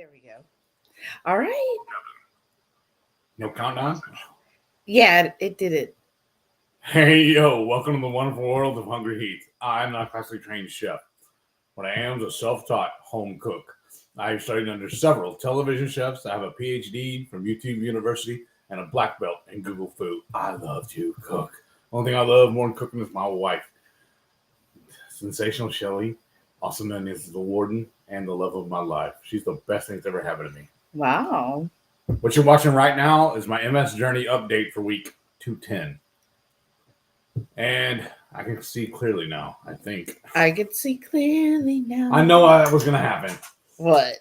There we go. All right. No countdown? Yeah, it did it. Hey, yo, welcome to the wonderful world of Hungry Heat. I'm not a classically trained chef, but I am a self taught home cook. I've studied under several television chefs. I have a PhD from YouTube University and a black belt in Google Food. I love to cook. Only thing I love more than cooking is my wife, Sensational Shelly, also known as the warden and the love of my life. She's the best thing that's ever happened to me. Wow. What you're watching right now is my MS Journey update for week 210. And I can see clearly now, I think. I can see clearly now. I know that was going to happen. What?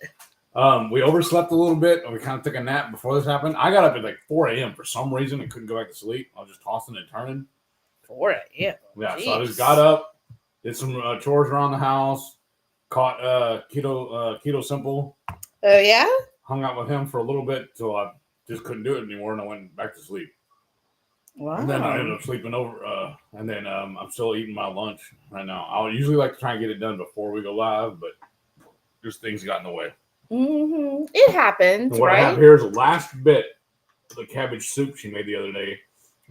We overslept a little bit, and we kind of took a nap before this happened. I got up at like 4 a.m. for some reason and couldn't go back to sleep. I was just tossing and turning. 4 a.m. Yeah, Jeez. so I just got up, did some chores around the house, caught Keto Simple. Oh, yeah? Hung out with him for a little bit till I just couldn't do it anymore, and I went back to sleep. Wow. And then I ended up sleeping over, and then I'm still eating my lunch right now. I usually like to try and get it done before we go live, but just things got in the way. Mm-hmm. It happens, and what right? I have here is the last bit of the cabbage soup she made the other day,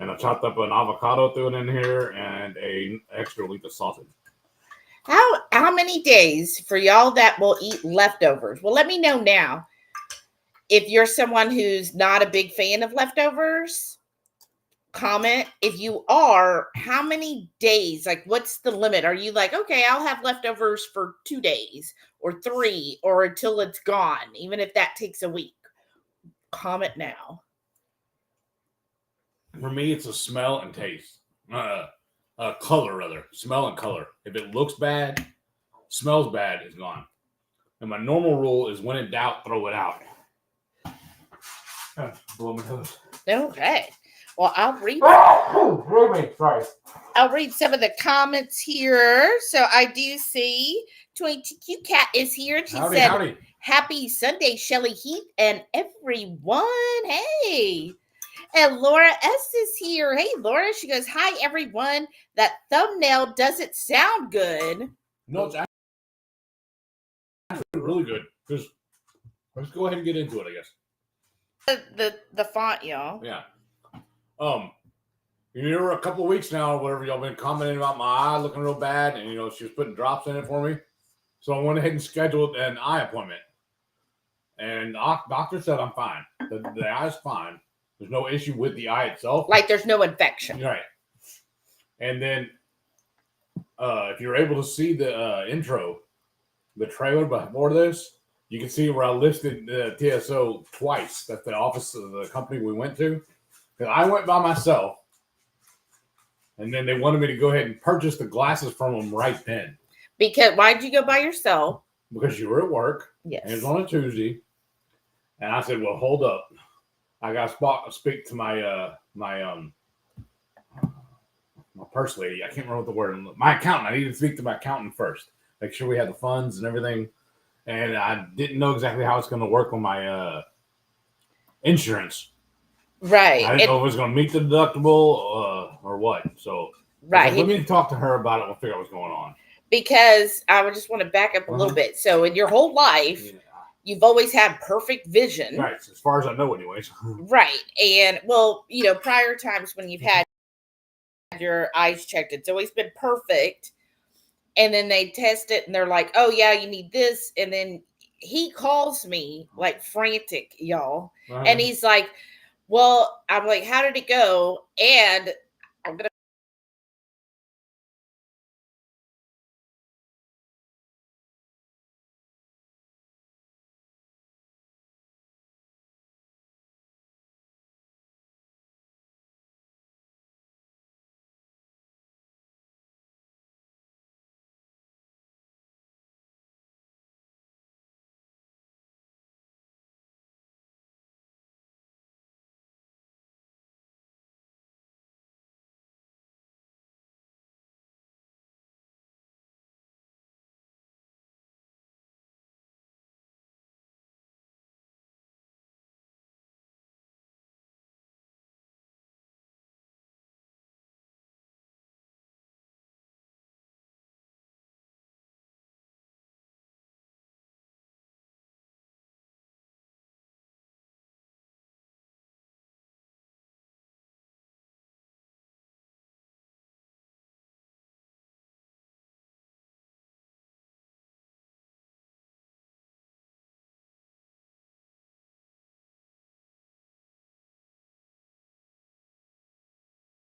and I chopped up an avocado, threw it in here, and an extra length of sausage. How many days for y'all that will eat leftovers? Well, let me know now. If you're someone who's not a big fan of leftovers, comment. If you are, how many days? Like, what's the limit? Are you like, okay, I'll have leftovers for 2 days or 3 or until it's gone, even if that takes a week? Comment now. For me, it's a smell and taste. Color, rather. Smell and color. If it looks bad, smells bad, it's gone. And my normal rule is when in doubt, throw it out. Blow my nose. Okay. Well, I'll read. Sorry. I'll read some of the comments here. So I do see 22 Cat is here. She said, howdy. Happy Sunday, Shelly Heath and everyone. Hey. And Laura S is here. Hey, Laura. She goes, hi, everyone. That thumbnail doesn't sound good. No, it's actually really good. Just let's go ahead and get into it, I guess. The font, y'all. Yeah. You know, a couple of weeks now, whatever, y'all been commenting about my eye looking real bad, and she was putting drops in it for me. So I went ahead and scheduled an eye appointment. And the doctor said I'm fine. The eye's fine. There's no issue with the eye itself. Like there's no infection. Right. And then if you're able to see the intro, the trailer before this, you can see where I listed TSO twice. That's the office of the company we went to. Because I went by myself, and then they wanted me to go ahead and purchase the glasses from them right then. Because why'd you go by yourself? Because you were at work. Yes. And it was on a Tuesday. And I said, well, hold up. I got to speak to my purse lady. I can't remember what the word. My accountant. I needed to speak to my accountant first. Make sure we had the funds and everything. And I didn't know exactly how it's going to work on my insurance. Right. I didn't know if it was going to meet the deductible or what. So right. Let me talk to her about it. We'll figure out what's going on. Because I would just want to back up a little bit. So in your whole life, you've always had perfect vision. Right. As far as I know anyways. Right. And well, prior times when you've had your eyes checked, it's always been perfect. And then they test it and they're like, oh yeah, you need this. And then he calls me like frantic, y'all. And he's like, well, I'm like, how did it go? And I'm going to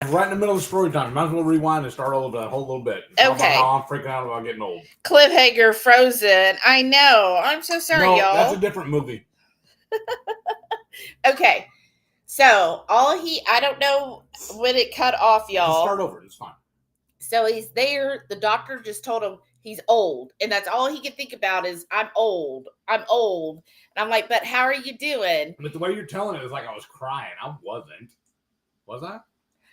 Right in the middle of the story time. Might as well rewind and start over the whole little bit. Talk about how I'm freaking out about getting old. Cliffhanger, Frozen. I know. I'm so sorry, y'all. That's a different movie. Okay. So I don't know when it cut off, y'all. Just start over. It's fine. So he's there. The doctor just told him he's old. And that's all he can think about is, I'm old. I'm old. And I'm like, but how are you doing? But the way you're telling it is like I was crying. I wasn't. Was I?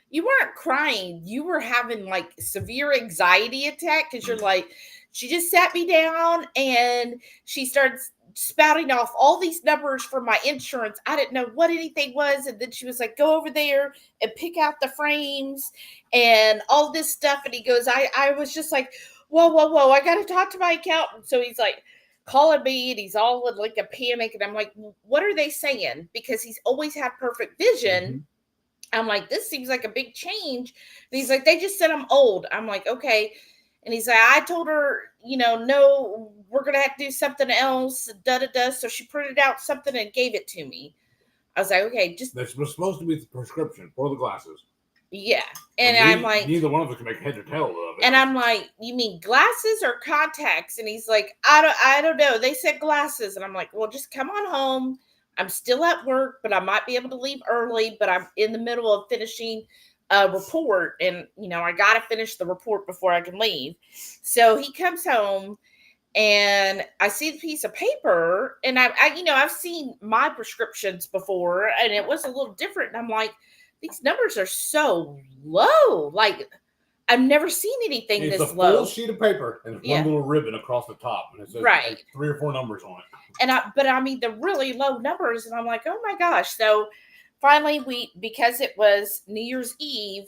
You weren't crying. You were having like severe anxiety attack because you're like, she just sat me down and she started spouting off all these numbers for my insurance. I didn't know what anything was. And then she was like, go over there and pick out the frames and all this stuff. And he goes, I was just like, whoa. I got to talk to my accountant. So he's like calling me and he's all in like a panic. And I'm like, what are they saying? Because he's always had perfect vision. Mm-hmm. I'm like, this seems like a big change. And he's like, they just said I'm old. I'm like, okay. And he's like, I told her, no, we're going to have to do something else. So she printed out something and gave it to me. I was like, okay, just. This was supposed to be the prescription for the glasses. Yeah. And I'm like. Neither one of us can make head or tail of it. And I'm like, you mean glasses or contacts? And he's like, I don't know. They said glasses. And I'm like, well, just come on home. I'm still at work, but I might be able to leave early, but I'm in the middle of finishing a report. And, I got to finish the report before I can leave. So he comes home and I see the piece of paper and I've seen my prescriptions before and it was a little different. And I'm like, these numbers are so low. Like, I've never seen anything this low. It's a full sheet of paper and one little ribbon across the top. And it says like 3 or 4 numbers on it. But I mean, the really low numbers. And I'm like, oh my gosh. So finally because it was New Year's Eve,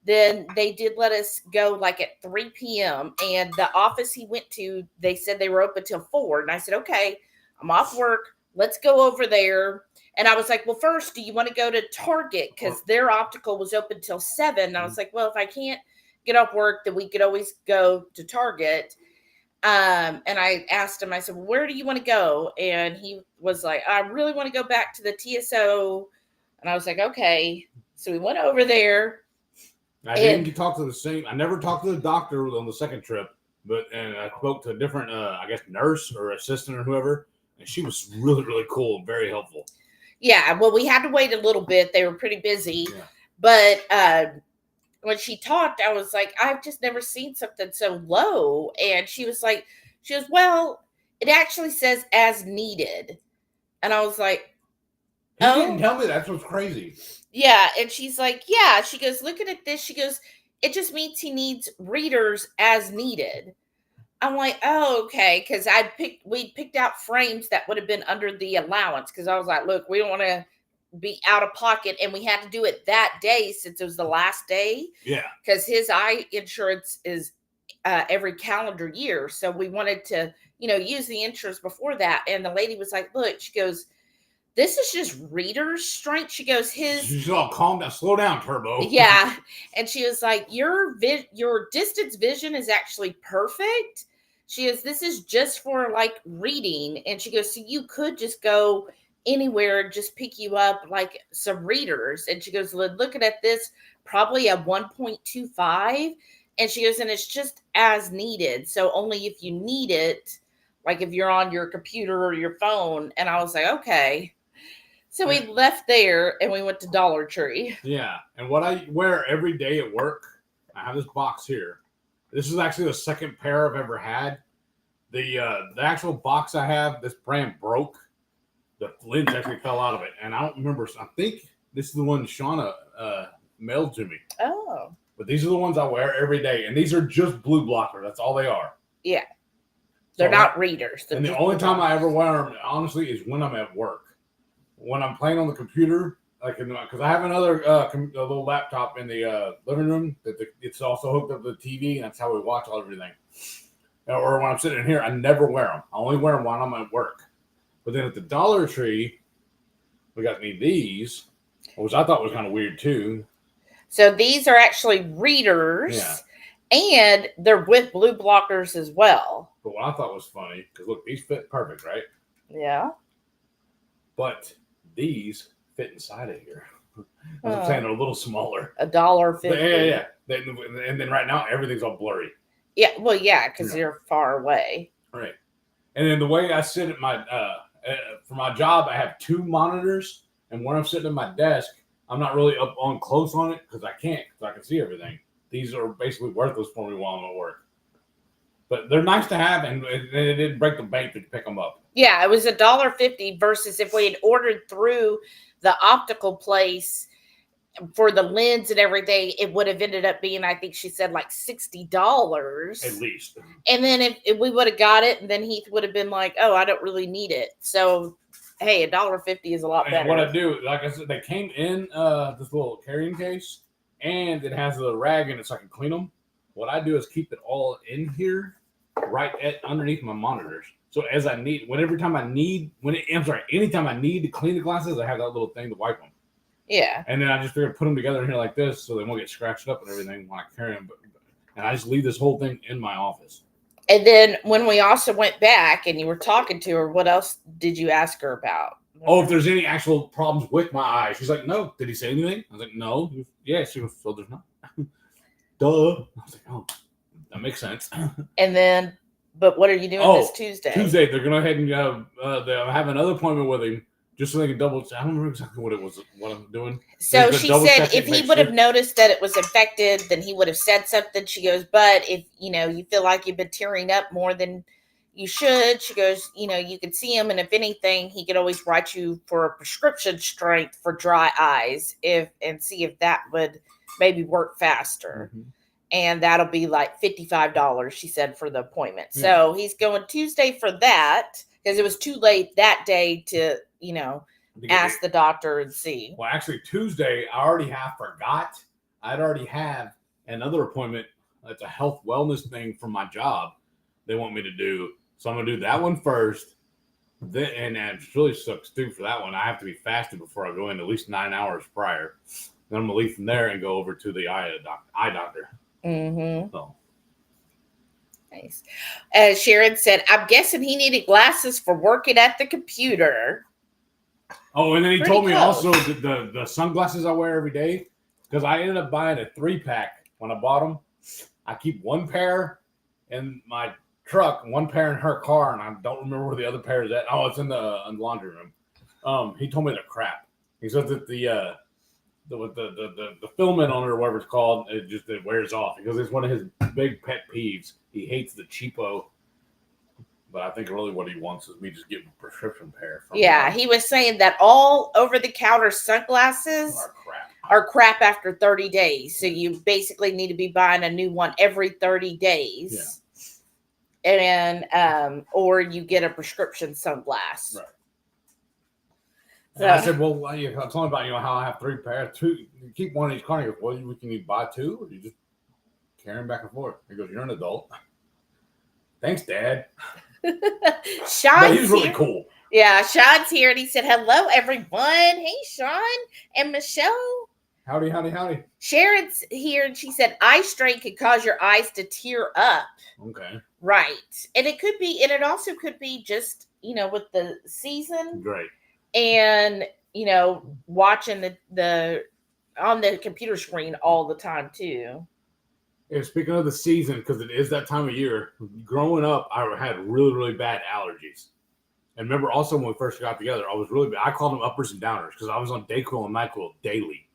then they did let us go like at 3 p.m. And the office he went to, they said they were open till 4. And I said, okay, I'm off work. Let's go over there. And I was like, well, first, do you want to go to Target? Because their optical was open till 7. And I was like, well, if I can't get off work, then we could always go to Target. And I asked him, I said, well, where do you want to go? And he was like, I really want to go back to the TSO. And I was like, okay. So we went over there. I didn't talk to I never talked to the doctor on the second trip, and I spoke to a different, nurse or assistant or whoever. And she was really, really cool and very helpful. Yeah. Well, we had to wait a little bit. They were pretty busy, but, when she talked, I was like, I've just never seen something so low. And she was like, well, it actually says as needed. And I was like, He didn't tell me that's what's crazy. Yeah. And she's like, yeah. She goes, looking at this. She goes, it just means he needs readers as needed. I'm like, oh, okay. Because we picked out frames that would have been under the allowance. Because I was like, look, we don't want to be out of pocket, and we had to do it that day since it was the last day. Yeah. Because his eye insurance is every calendar year. So we wanted to, use the insurance before that. And the lady was like, look, she goes, this is just reader's strength. She goes, she's all calm down, slow down, Turbo. Yeah. And she was like, your distance vision is actually perfect. She goes, this is just for like reading. And she goes, so you could just go anywhere and just pick you up like some readers. And she goes, looking at this, probably a 1.25. And she goes, and it's just as needed. So only if you need it, like if you're on your computer or your phone. And I was like, okay. So we left there and we went to Dollar Tree. Yeah. And what I wear every day at work, I have this box here. This is actually the second pair I've ever had. The actual box I have, this brand broke. The lens actually fell out of it. And I don't remember. I think this is the one Shauna mailed to me. Oh. But these are the ones I wear every day. And these are just blue blocker. That's all they are. Yeah. They're not readers. And the only time I ever wear them, honestly, is when I'm at work. When I'm playing on the computer, because I have another a little laptop in the living room it's also hooked up to the TV, and that's how we watch everything. Or when I'm sitting in here, I never wear them. I only wear them when I'm at work. But then at the Dollar Tree, we got me these, which I thought was kind of weird too. So these are actually readers, and they're with blue blockers as well. But what I thought was funny, because look, these fit perfect, right? Yeah. But these fit inside of here. As I'm saying, they're a little smaller. $1.50. Yeah. And then right now, everything's all blurry. Yeah, well, yeah, because you're far away. Right. And then the way I sit at my, for my job, I have 2 monitors. And when I'm sitting at my desk, I'm not really up on close on it because I can't, because I can see everything. These are basically worthless for me while I'm at work. But they're nice to have, and it didn't break the bank to pick them up. Yeah, it was $1.50 versus if we had ordered through the optical place for the lens and everything, it would have ended up being, I think she said, like $60. At least. And then if we would have got it, and then Heath would have been like, oh, I don't really need it. So, hey, $1.50 is a lot better. And what I do, like I said, they came in this little carrying case, and it has a rag in it so I can clean them. What I do is keep it all in here, right underneath my monitors. So as I need, anytime I need to clean the glasses, I have that little thing to wipe them. Yeah. And then I just figured put them together in here like this so they won't get scratched up and everything when I carry them. And I just leave this whole thing in my office. And then when we also went back and you were talking to her, what else did you ask her about? Oh, if there's any actual problems with my eyes. She's like, no. Did he say anything? I was like, no. Yeah, she goes, so there's not. Duh. I was like, oh, that makes sense. And then, but what are you doing this Tuesday? Tuesday, they're going to go ahead and they'll have another appointment with him just so they can double check. I don't remember exactly what it was, what I'm doing. So she said if he would have noticed that it was infected, then he would have said something. She goes, but if, you feel like you've been tearing up more than you should, she goes, you could see him. And if anything, he could always write you for a prescription strength for dry eyes and see if that would maybe work faster. Mm-hmm. And that'll be like $55, she said, for the appointment. Yeah. So he's going Tuesday for that because it was too late that day to, ask the doctor and see. Well, actually, Tuesday, I already forgot. I'd already have another appointment. It's a health wellness thing from my job they want me to do. So I'm going to do that one first. And it really sucks, too, for that one. I have to be fasted before I go in at least 9 hours prior. Then I'm going to leave from there and go over to the eye doctor. Mm-hmm. So. Nice. As Sharon said, I'm guessing he needed glasses for working at the computer. Oh, and then he told me also the sunglasses I wear every day, because I ended up buying a 3-pack when I bought them. I keep 1 pair in my truck, 1 pair in her car, and I don't remember where the other pair is at. Oh, it's in the laundry room. He told me they're crap. He said that the filament on it or whatever it's called, it wears off, because it's one of his big pet peeves. He hates the cheapo. But I think really what he wants is me just give him a prescription pair. Yeah, he was saying that all over-the-counter sunglasses are crap after 30 days. So you basically need to be buying a new one every 30 days. Yeah. And or you get a prescription sunglass. Right. So, I said, well, I'm talking about, how I have 3 pairs. 2, you keep one in each car. He goes, well, we can either buy 2 or you just carry them back and forth. He goes, you're an adult. Thanks, Dad. Sean's he's really cool. Yeah, Sean's here, and he said, hello, everyone. Hey, Sean and Michelle. Howdy, howdy, howdy. Sharon's here, and she said, eye strain can cause your eyes to tear up. Okay. Right. And it also could be just, with the season. Great. And, watching the on the computer screen all the time, too. And speaking of the season, because it is that time of year, growing up, I had really, really bad allergies. And remember also when we first got together, I was really bad. I called them uppers and downers because I was on Dayquil and NyQuil daily.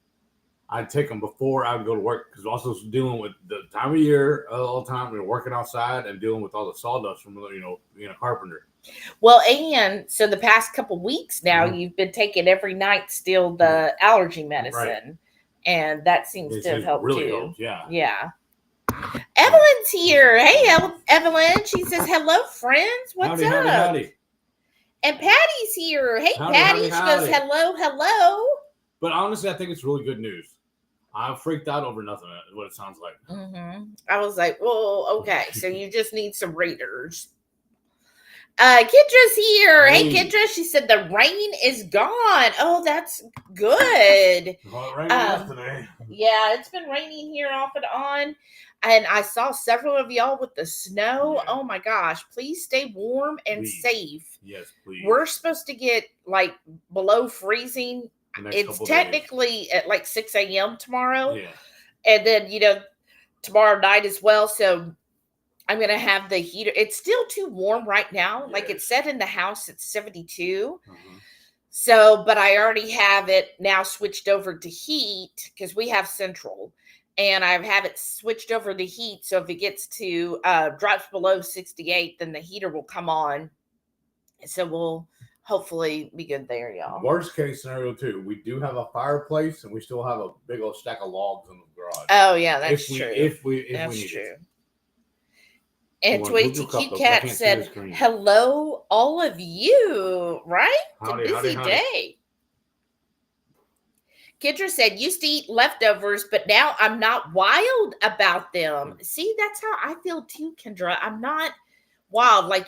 I'd take them before I would go to work because also dealing with the time of year all the time. We were working outside and dealing with all the sawdust from, being a carpenter. Well, and so the past couple weeks now, you've been taking every night still the allergy medicine. Right. And that seems to have helped really too. Helped, yeah. Yeah. Evelyn's here. Hey, Evelyn. She says, hello, friends. What's up? Howdy. And Patty's here. Hey, Patty. She goes, hello. But honestly, I think it's really good news. I'm freaked out over nothing, is what it sounds like. Mm-hmm. I was like, well, okay. So you just need some readers. Kendra's here. Hey, Kendra. She said the rain is gone. Oh, that's good. Well, it rained yesterday. Yeah, it's been raining here off and on. And I saw several of y'all with the snow. Yeah. Oh, my gosh. Please stay warm and safe. Yes, please. We're supposed to get, below freezing the next It's couple technically at like 6 a.m. tomorrow. days. And then, tomorrow night as well. So I'm going to have the heater. It's still too warm right now. Yeah. Like, it's set in the house at 72. Uh-huh. So, but I already have it now switched over to heat because we have central, and I have it switched over to heat. So if it gets to drops below 68, then the heater will come on. So we'll hopefully be good there, y'all. Worst case scenario too, we do have a fireplace and we still have a big old stack of logs in the garage. Oh yeah, that's true. true. If we That's need true. it. And Hold on, Tweety Google Cute Cup, though, 'cause I Cat can't see said, the screen. "Hello, all of you." Right? Howdy, It's a howdy, busy howdy. day. Kendra said, "Used to eat leftovers, but now I'm not wild about them." See, that's how I feel too, Kendra. I'm not wild. Like,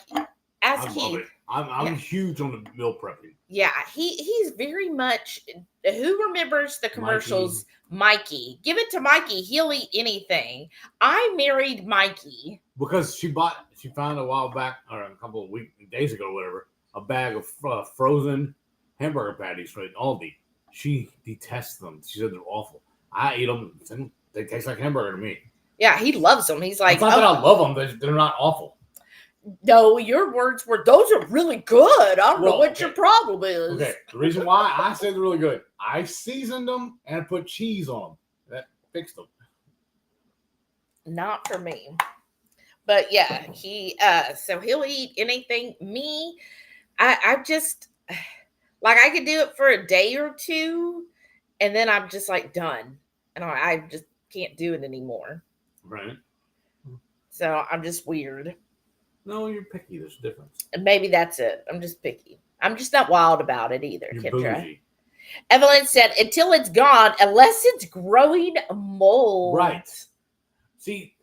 ask I love Keith. it. I'm huge on the meal prepping. Yeah, he's very much. Who remembers the commercials? Mikey. Give it to Mikey. He'll eat anything. I married Mikey Because she found a while back, or a couple of days ago, whatever, a bag of frozen hamburger patties from Aldi. She detests them. She said they're awful. I eat them. And they taste like hamburger to me. Yeah, he loves them. He's like, it's not that I love them. They're not awful. No, your words were, "Those are really good. I don't know what your problem is." Okay, the reason why I say they're really good, I seasoned them and I put cheese on them. That fixed them. Not for me. But yeah, so he'll eat anything. Me, I just, like, I could do it for a day or two, and then I'm just like done. And I just can't do it anymore. Right. So I'm just weird. No, you're picky. There's a difference. And maybe that's it. I'm just picky. I'm just not wild about it either, You're Kendra. bougie. Evelyn said, "Until it's gone, unless it's growing mold." Right. See,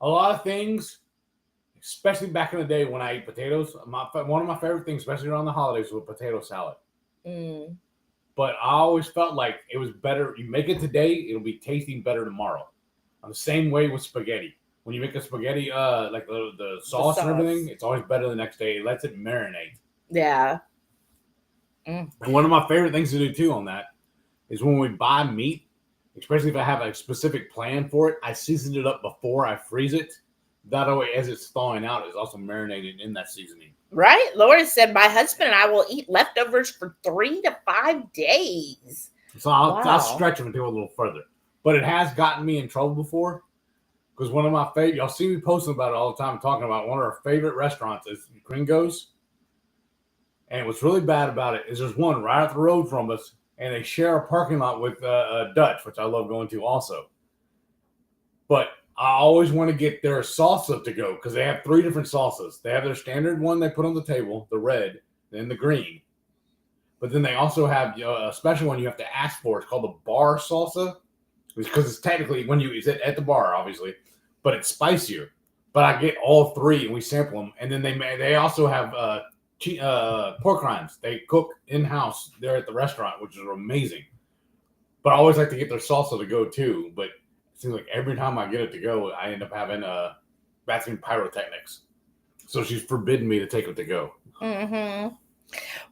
a lot of things, especially back in the day when I ate potatoes, one of my favorite things, especially around the holidays, was potato salad. Mm. But I always felt like it was better. You make it today, it'll be tasting better tomorrow. I'm the same way with spaghetti. When you make a spaghetti, like the sauce and everything, it's always better the next day. It lets it marinate. Yeah. Mm. And one of my favorite things to do too on that is when we buy meat, especially if I have a specific plan for it, I season it up before I freeze it. That way, as it's thawing out, it's also marinated in that seasoning. Right? Laura said, "My husband and I will eat leftovers for 3 to 5 days." So I'll stretch them until a little further. But it has gotten me in trouble before. Because one of my favorite, y'all see me posting about it all the time, talking about one of our favorite restaurants is Gringo's. And what's really bad about it is there's one right up the road from us, and they share a parking lot with Dutch, which I love going to also. But I always want to get their salsa to go because they have 3 different salsas. They have their standard one they put on the table, the red, then the green. But then they also have a special one you have to ask for. It's called the bar salsa. Because it's technically it's at the bar, obviously, but it's spicier. But I get all 3 and we sample them, and then they also have pork rinds. They cook in house there at the restaurant, which is amazing. But I always like to get their salsa to go too. But it seems like every time I get it to go, I end up having bathroom pyrotechnics. So she's forbidden me to take it to go. Mm-hmm.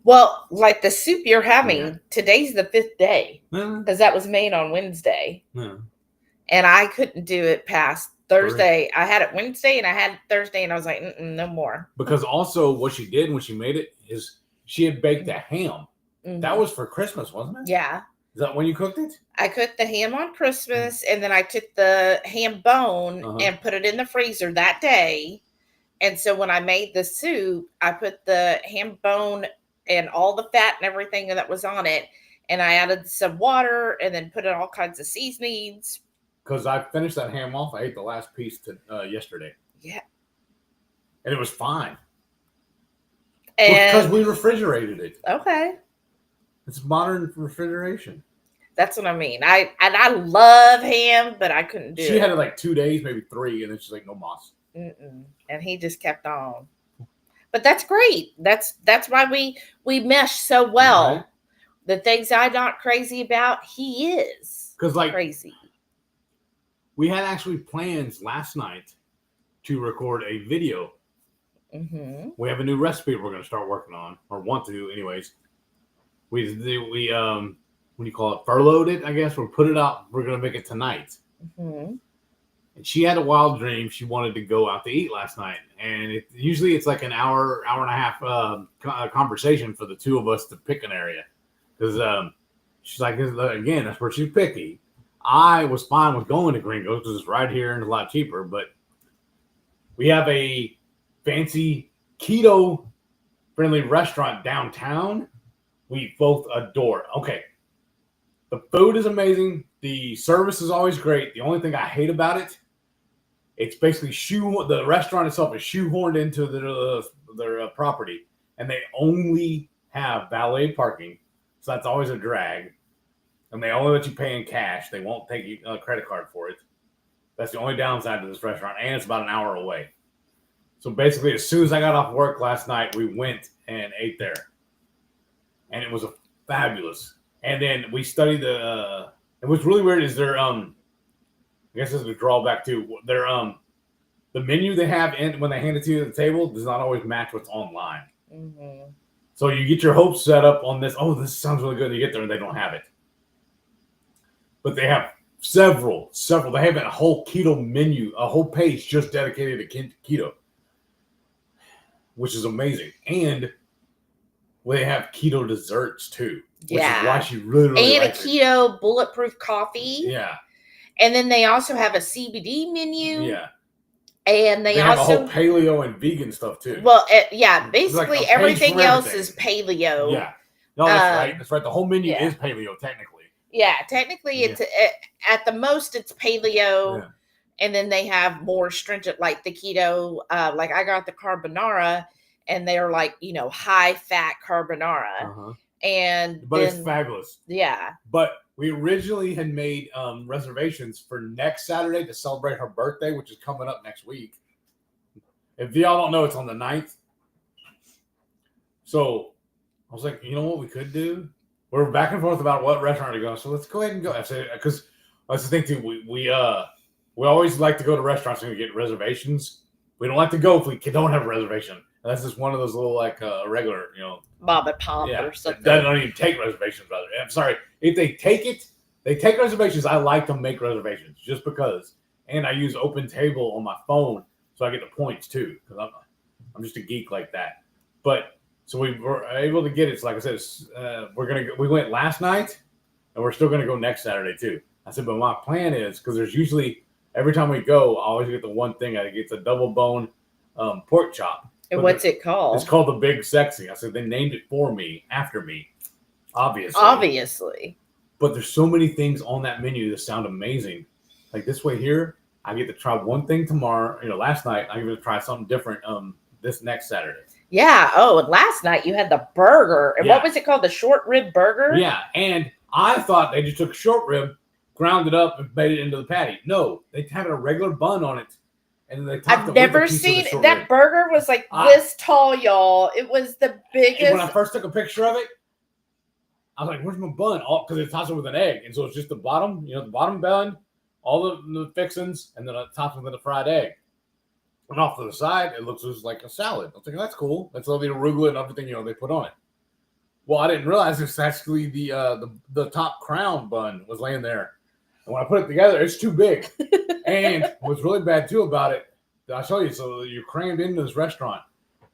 Well, like the soup you're having, today's the 5th day because that was made on Wednesday. And I couldn't do it past Thursday. I had it Wednesday and I had it Thursday, and I was like, no more. Because also what she did when she made it is she had baked a ham. Mm-hmm. That was for Christmas, wasn't it? Yeah. Is that when you cooked it? I cooked the ham on Christmas, and then I took the ham bone and put it in the freezer that day. And so when I made the soup, I put the ham bone and all the fat and everything that was on it, and I added some water and then put in all kinds of seasonings. Because I finished that ham off. I ate the last piece yesterday. Yeah. And it was fine. And because we refrigerated it. Okay. It's modern refrigeration. That's what I mean. I love ham, but I couldn't do it. She had it like 2 days, maybe 3, and then she's like, no mas. And he just kept on. But that's great. That's why we mesh so well. Right. The things I'm not crazy about, he is. Because like crazy. We had actually plans last night to record a video. Mm-hmm. We have a new recipe we're going to start working on, or want to, anyways. We what do you call it? Furloughed it, I guess. We'll put it out. We're gonna make it tonight. Mm-hmm. And she had a wild dream. She wanted to go out to eat last night, and usually it's like an hour and a half conversation for the two of us to pick an area, because she's like, again, that's where she's picky. I was fine with going to Gringo's because it's right here and it's a lot cheaper, but we have a fancy keto-friendly restaurant downtown. We both adore. Okay, the food is amazing. The service is always great. The only thing I hate about it, it's basically the restaurant itself is shoehorned into their property, and they only have valet parking, so that's always a drag. And they only let you pay in cash. They won't take a credit card for it. That's the only downside to this restaurant, and it's about an hour away. So basically, as soon as I got off work last night, we went and ate there, and it was fabulous. And then we studied and what's really weird is their I guess this is a drawback too. Their the menu they have when they hand it to you at the table does not always match what's online. Mm-hmm. So you get your hopes set up on this. Oh, this sounds really good. You get there and they don't have it. But they have several. They have a whole keto menu, a whole page just dedicated to keto, which is amazing. And they have keto desserts too, which is why she really and likes a keto bulletproof coffee. Yeah. And then they also have a CBD menu. Yeah. And they have also a whole paleo and vegan stuff too. Well, basically like everything else is paleo. Yeah. No, that's right. That's right. The whole menu is paleo technically. Yeah, technically it's at the most it's paleo, and then they have more stringent like the keto. Like I got the carbonara, and they're like high fat carbonara, but it's fabulous. Yeah, but we originally had made reservations for next Saturday to celebrate her birthday, which is coming up next week. If y'all don't know, it's on the 9th. So I was like, you know what we could do? We're back and forth about what restaurant to go. So let's go ahead and go. I said, because that's the thing too. We always like to go to restaurants and we get reservations. We don't like to go if we don't have a reservation. And that's just one of those little like regular, Bob and Pop or something. That don't even take reservations, brother. I'm sorry. If they take reservations. I like to make reservations just because. And I use Open Table on my phone, so I get the points too. Because I'm just a geek like that. But so we were able to get it. So like I said, we went last night, and we're still gonna go next Saturday too. I said, but my plan is because there's usually every time we go, I always get the one thing. I get the double bone pork chop. And what's it called? It's called the Big Sexy. I said they named it for me, after me, obviously. But there's so many things on that menu that sound amazing. Like this way here, I get to try one thing tomorrow. Last night I get to try something different. This next Saturday. Yeah. Oh, and last night you had the burger. And what was it called? The short rib burger? Yeah. And I thought they just took short rib, ground it up, and made it into the patty. No, they have a regular bun on it. And they I've never seen that rib. Burger was like this tall, y'all. It was the biggest. When I first took a picture of it, I was like, where's my bun? Because it's tossed with an egg. And so it's just the bottom, the bottom bun, all the fixings, and then it topped with a fried egg. And off to the side, it looks just like a salad. I'm thinking, that's cool. That's all the arugula and everything, they put on it. Well, I didn't realize it's actually the top crown bun was laying there. And when I put it together, it's too big. And what's really bad, too, about it, I'll show you. So you're crammed into this restaurant.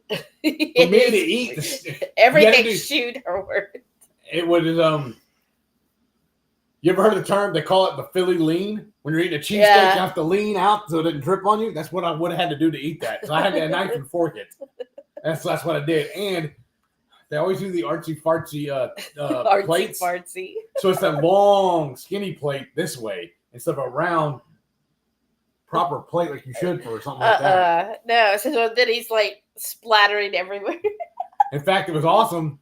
For me to eat. Everything shoot or word. It was, you ever heard of the term? They call it the Philly lean. When you're eating a cheesesteak, you have to lean out so it doesn't drip on you. That's what I would have had to do to eat that. So I had to knife and fork it. That's what I did. And they always do the artsy-fartsy plates. Artsy-fartsy. So it's that long, skinny plate this way instead of a round, proper plate like you should for something like that. No, so then he's like splattering everywhere. In fact, it was awesome.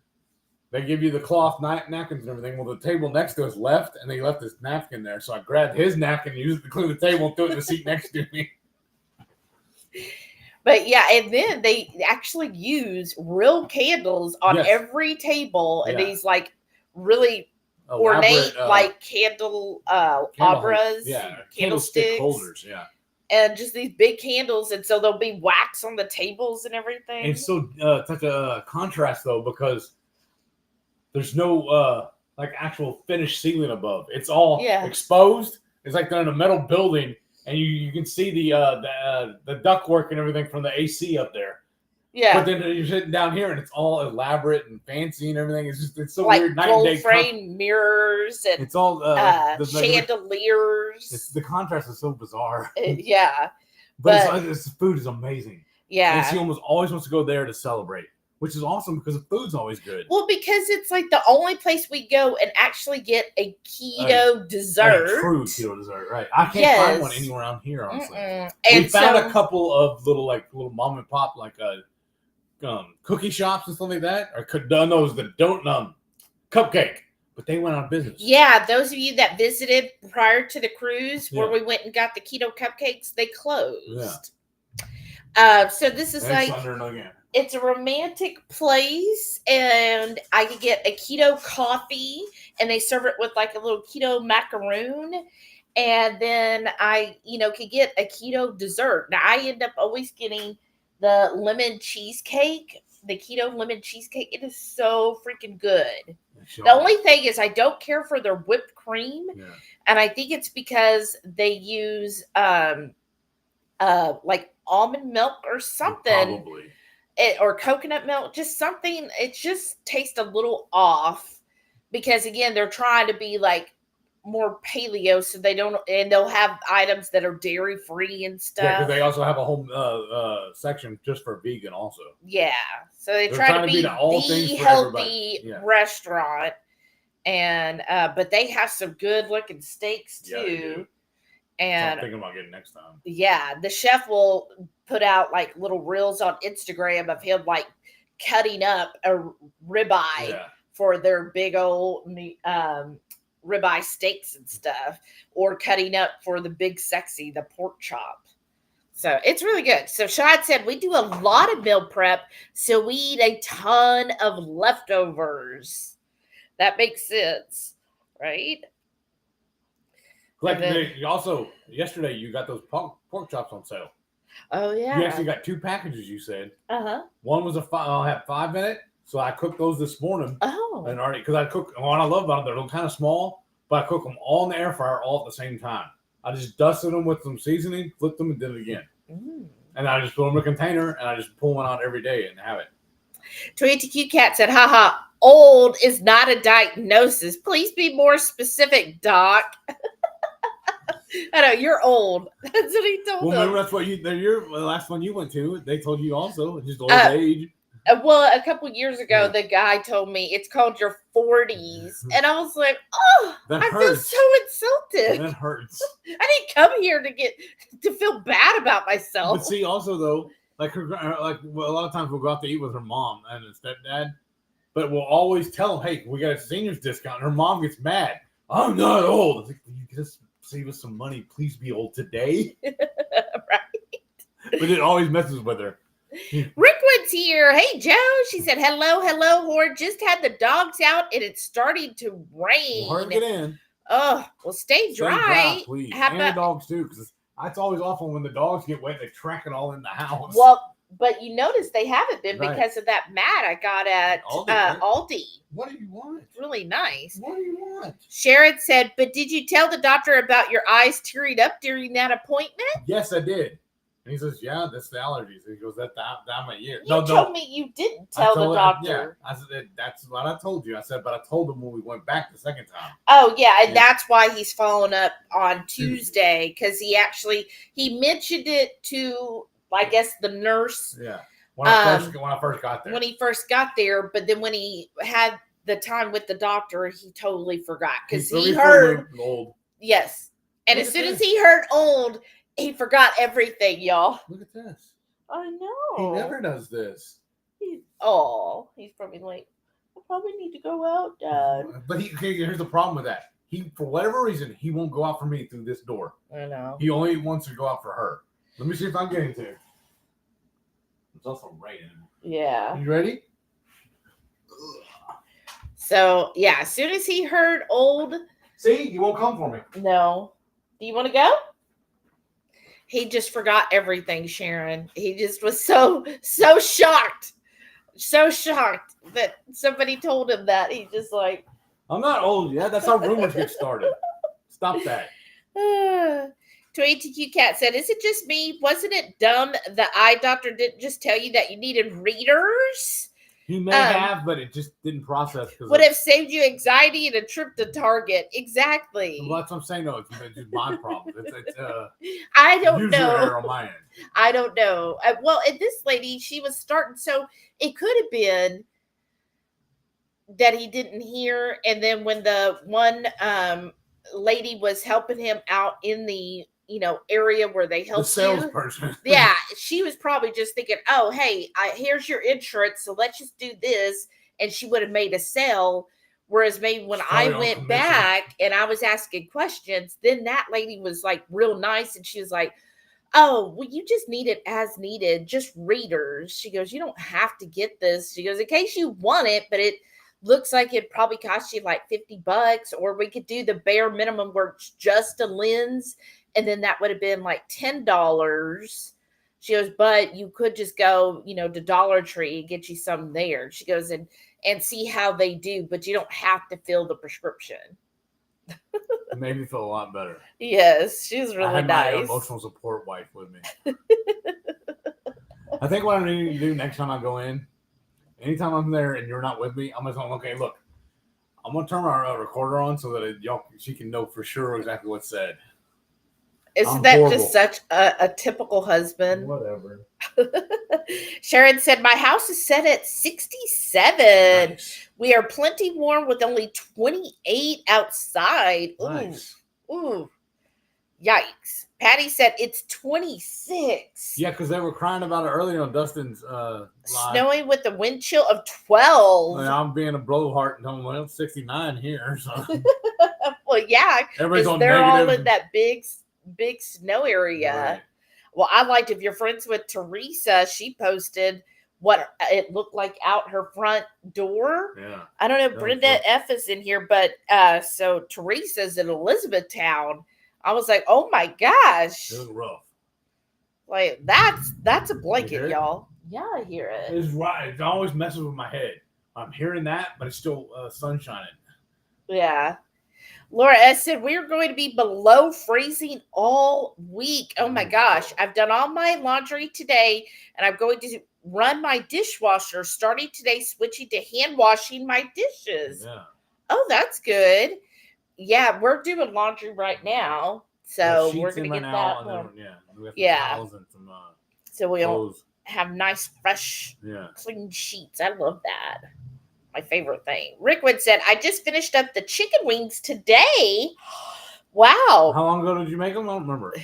They give you the cloth napkins and everything. Well, the table next to us left, and they left this napkin there. So I grabbed his napkin and used it to clean the table and threw it in the seat next to me. But yeah, and then they actually use real candles on every table, and these like really ornate like candle abras, candlestick holders, and just these big candles, and so there'll be wax on the tables and everything. And so such a contrast though, because there's no like actual finished ceiling above. It's all Yeah. exposed. It's like they're in a metal building, and you can see the ductwork and everything from the AC up there. Yeah. But then you're sitting down here, and it's all elaborate and fancy and everything. It's so like weird. Night gold and day. frame mirrors and It's all chandeliers. the contrast is so bizarre. Yeah. But the food is amazing. Yeah. And she almost always wants to go there to celebrate, which is awesome because the food's always good. Well, because it's like the only place we go and actually get a keto dessert. A true keto dessert, right? I can't find one anywhere around here, honestly. And we found a couple of little mom and pop cookie shops and stuff like that, or those that don't cupcake, but they went out of business. Yeah, those of you that visited prior to the cruise where we went and got the keto cupcakes, they closed. Yeah. So this is it's a romantic place, and I could get a keto coffee, and they serve it with like a little keto macaroon, and then I, could get a keto dessert. Now I end up always getting the lemon cheesecake, the keto lemon cheesecake. It is so freaking good. Sure. The only thing is I don't care for their whipped cream. Yeah. And I think it's because they use like almond milk or something. Probably. Or coconut milk, just something. It just tastes a little off because, again, they're trying to be like more paleo, so they'll have items that are dairy free and stuff. Yeah, because they also have a whole section just for vegan also. Yeah, so they're trying to be the healthy restaurant, and but they have some good looking steaks too. And I'm thinking about getting next time. Yeah, the chef will put out like little reels on Instagram of him like cutting up a ribeye for their big old ribeye steaks and stuff, or cutting up for the big sexy, the pork chop. So it's really good. So Shad said we do a lot of meal prep, so we eat a ton of leftovers. That makes sense, right? Like yesterday you got those pork chops on sale. Oh yeah. You actually got 2 packages. You said. One was I'll have 5 in it. So I cooked those this morning. Oh. And already, because I cook, what I love about them, they're kind of small, but I cook them all in the air fryer all at the same time. I just dusted them with some seasoning, flipped them, and did it again. And I just put them in a container, and I just pull one out every day and have it. 22Q Cat said, haha, old is not a diagnosis. Please be more specific, Doc. I know, you're old. That's what he told them. Remember, that's what the last one you went to, they told you also, just old age. Well, a couple years ago, the guy told me it's called your 40s. And I was like, oh, I feel so insulted. That hurts. I didn't come here to feel bad about myself. But see, also, though, a lot of times we'll go out to eat with her mom and her stepdad. But we'll always tell them, hey, we got a senior's discount. And her mom gets mad. I'm not old. Like, you just save us some money. Please be old today. Right. But it always messes with her. Rickwood's here. Hey, Joe. She said, hello, Horde. Just had the dogs out and it's starting to rain. Hard to get in. Oh, well, stay dry. Please. And the dogs, too, because it's always awful when the dogs get wet. They track it all in the house. Well, but you notice they haven't been because of that mat I got at Aldi. What do you want? It's really nice. What do you want? Sharon said, but did you tell the doctor about your eyes tearing up during that appointment? Yes, I did. And he says, yeah, that's the allergies. He goes, that's time of year. You told me you didn't tell the doctor. I said, that's what I told you. I said, but I told him when we went back the second time. Oh, yeah. And that's why he's following up on Tuesday, because he mentioned it to, I guess, the nurse. Yeah. When I first got there. When he first got there, but then when he had the time with the doctor, he totally forgot. Because he heard old. Yes. And as soon as he heard old, he forgot everything, y'all. Look at this. I know. He never does this. He's probably like, I probably need to go out, Dad. But here's the problem with that. He, for whatever reason, he won't go out for me through this door. I know. He only wants to go out for her. Let me see if I'm getting to. It's also raining. Yeah. You ready? So, yeah, as soon as he heard old. See, you won't come for me. No. Do you want to go? He just forgot everything, Sharon. He just was so shocked. So shocked that somebody told him that. He just like, I'm not old yet. That's how rumors get started. Stop that. To ATQ Cat said, "Is it just me? Wasn't it dumb the eye doctor didn't just tell you that you needed readers? He may have, but it just didn't process. Would have saved you anxiety and a trip to Target. Exactly. Well, that's what I'm saying. No, it's just my problem. It's I don't user know. error on my end. I don't know. Well, and this lady, she was starting, so it could have been that he didn't hear, and then when the one lady was helping him out in the area where they help the salesperson, yeah, she was probably just thinking, oh hey, here's your insurance, so let's just do this, and she would have made a sale. Whereas maybe when I went back and I was asking questions, then that lady was like real nice, and she was like, oh, well, you just need it as needed, just readers. She goes, you don't have to get this. She goes, in case you want it, but it looks like it probably cost you like $50, or we could do the bare minimum where it's just a lens, and then that would have been like $10. She goes, but you could just go, to Dollar Tree and get you some there. She goes, and see how they do, but you don't have to fill the prescription. It made me feel a lot better. Yes, she's really I had nice. my emotional support wife with me. I think what I need to do next time I go in, anytime I'm there and you're not with me, I'm just going, okay, look, I'm going to turn our recorder on so that she can know for sure exactly what's said. Isn't that horrible. Just such a typical husband? Whatever. Sharon said, my house is set at 67. Nice. We are plenty warm with only 28 outside. Nice. Ooh. Yikes. Patty said it's 26. Yeah, because they were crying about it earlier on Dustin's live. Snowing with the wind chill of 12. Well, I'm being a blowhard and telling them, 69 here. So. Well, yeah. Everybody's they're negative. all in that big snow area. Right. Well, I liked, if you're friends with Teresa, she posted what it looked like out her front door. Yeah. I don't know. Brenda F is in here, but so Teresa's in Elizabethtown. I was like, oh my gosh. It was rough. Like that's a blanket, y'all. Yeah, I hear it. It's right. It always messes with my head. I'm hearing that, but it's still sun shining. Yeah. Laura S said, we're going to be below freezing all week. Oh my gosh. I've done all my laundry today, and I'm going to run my dishwasher starting today, switching to hand washing my dishes. Yeah. Oh, that's good. Yeah, we're doing laundry right now. So we're going to get that one. Yeah. Some, so we'll have nice, fresh, clean sheets. I love that. My favorite thing. Rickwood said, I just finished up the chicken wings today. Wow. How long ago did you make them? I don't remember.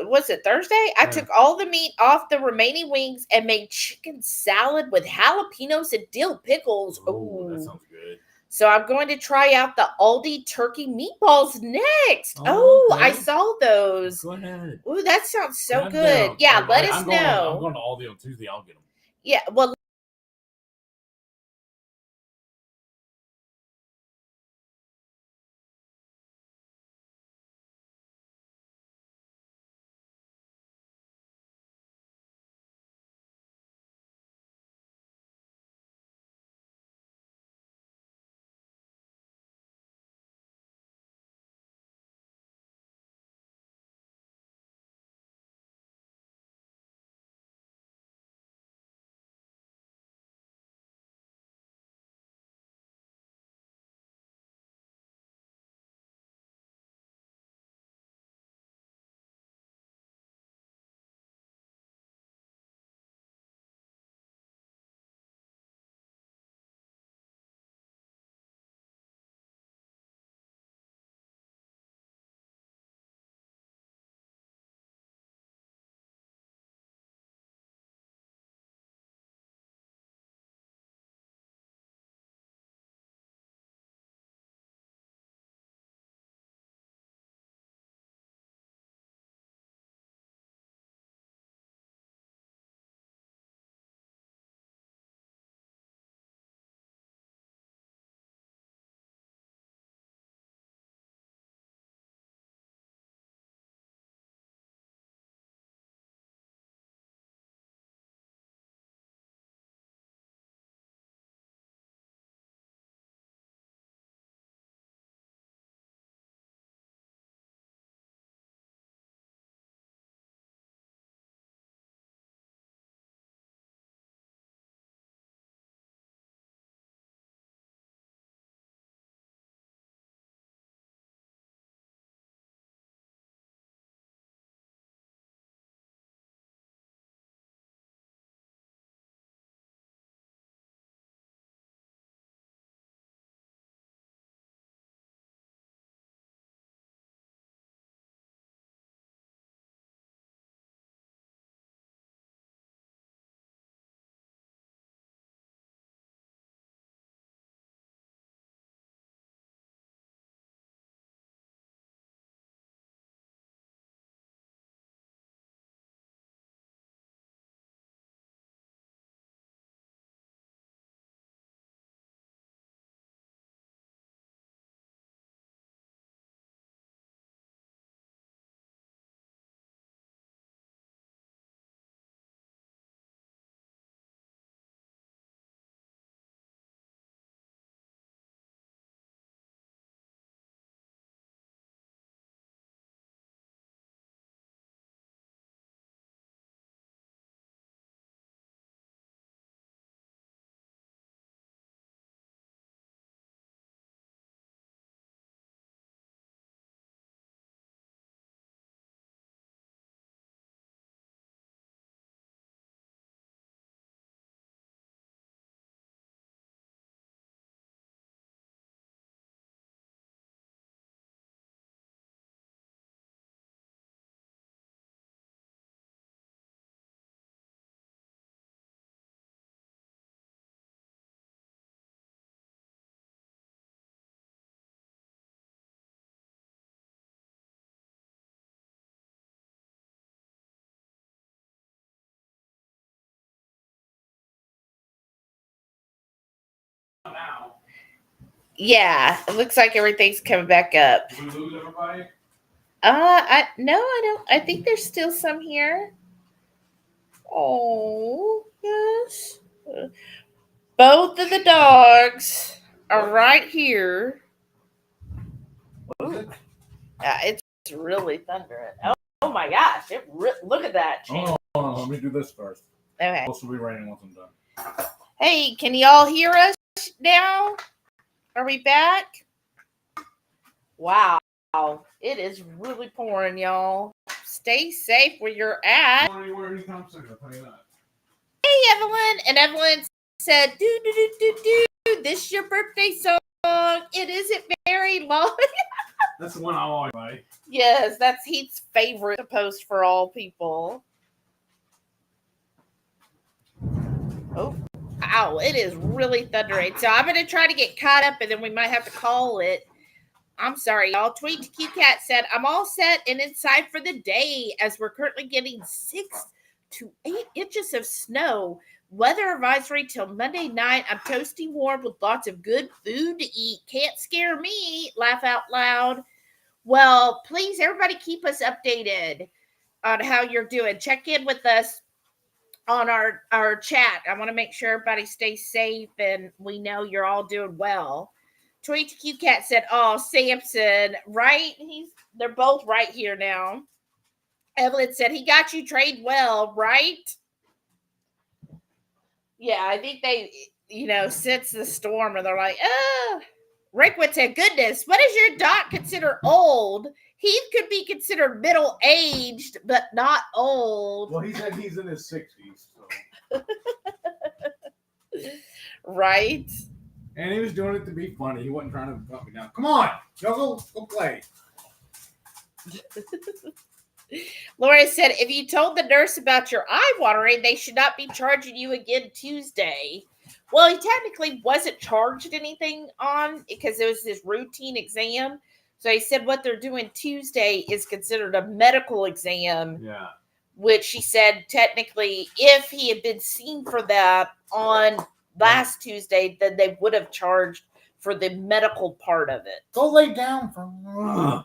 Was it Thursday? I took all the meat off the remaining wings and made chicken salad with jalapenos and dill pickles. Oh, that sounds good. So I'm going to try out the Aldi turkey meatballs next. Oh, okay. I saw those. Go ahead. Ooh, that sounds so good. Yeah, let us know. I'm going to Aldi on Tuesday. I'll get them. Yeah, well, Yeah, it looks like everything's coming back up. Did we lose everybody? I don't. I think there's still some here. Oh, yes. Both of the dogs are right here. Ooh. It's really thundering. Oh my gosh! Look at that. Hold on, let me do this first. Okay. This will be raining once I'm done. Hey, can y'all hear us now? Are we back? Wow, it is really pouring, y'all. Stay safe where you're at. Hey, Evelyn. And Evelyn said, do, this is your birthday song. It isn't very long. That's the one I always like. Yes, that's Heath's favorite to post for all people. Oh, ow, it is really thundering. So I'm going to try to get caught up and then we might have to call it. I'm sorry, y'all. Tweet to QCat said, I'm all set and inside for the day as we're currently getting 6 to 8 inches of snow. Weather advisory till Monday night. I'm toasty warm with lots of good food to eat. Can't scare me. Laugh out loud. Well, please, everybody keep us updated on how you're doing. Check in with us on our chat. I want to make sure everybody stays safe and we know you're all doing well. Tweet to QCat said, oh, Samson, right? They're both right here now. Evelyn said, he got you trained well, right? Yeah, I think they, sense the storm and they're like, oh. Rickwood said, goodness, what does your doc consider old? He could be considered middle-aged, but not old. Well, he said he's in his 60s. So. Right? And he was doing it to be funny. He wasn't trying to put me down. Come on, y'all go play. Laura said, if you told the nurse about your eye watering, they should not be charging you again Tuesday. Well, he technically wasn't charged anything on because it was his routine exam. So he said what they're doing Tuesday is considered a medical exam. Yeah. Which he said technically, if he had been seen for that on last Tuesday, then they would have charged for the medical part of it. Go lay down for.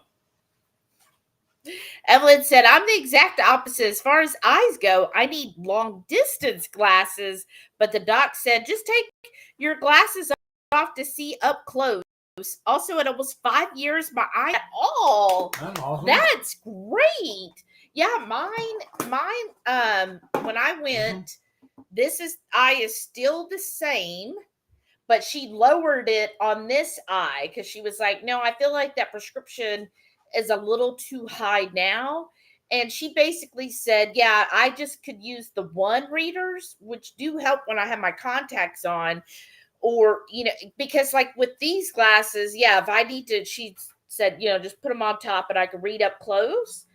Evelyn said, I'm the exact opposite. As far as eyes go, I need long distance glasses. But the doc said, just take your glasses off to see up close. Also, in almost 5 years, my eye at all. Awesome. That's great. Yeah, mine, when I went, this eye is still the same, but she lowered it on this eye because she was like, no, I feel like that prescription is a little too high now. And she basically said, yeah, I just could use the one readers, which do help when I have my contacts on, or, because like with these glasses, yeah, if I need to, she said, just put them on top and I can read up close.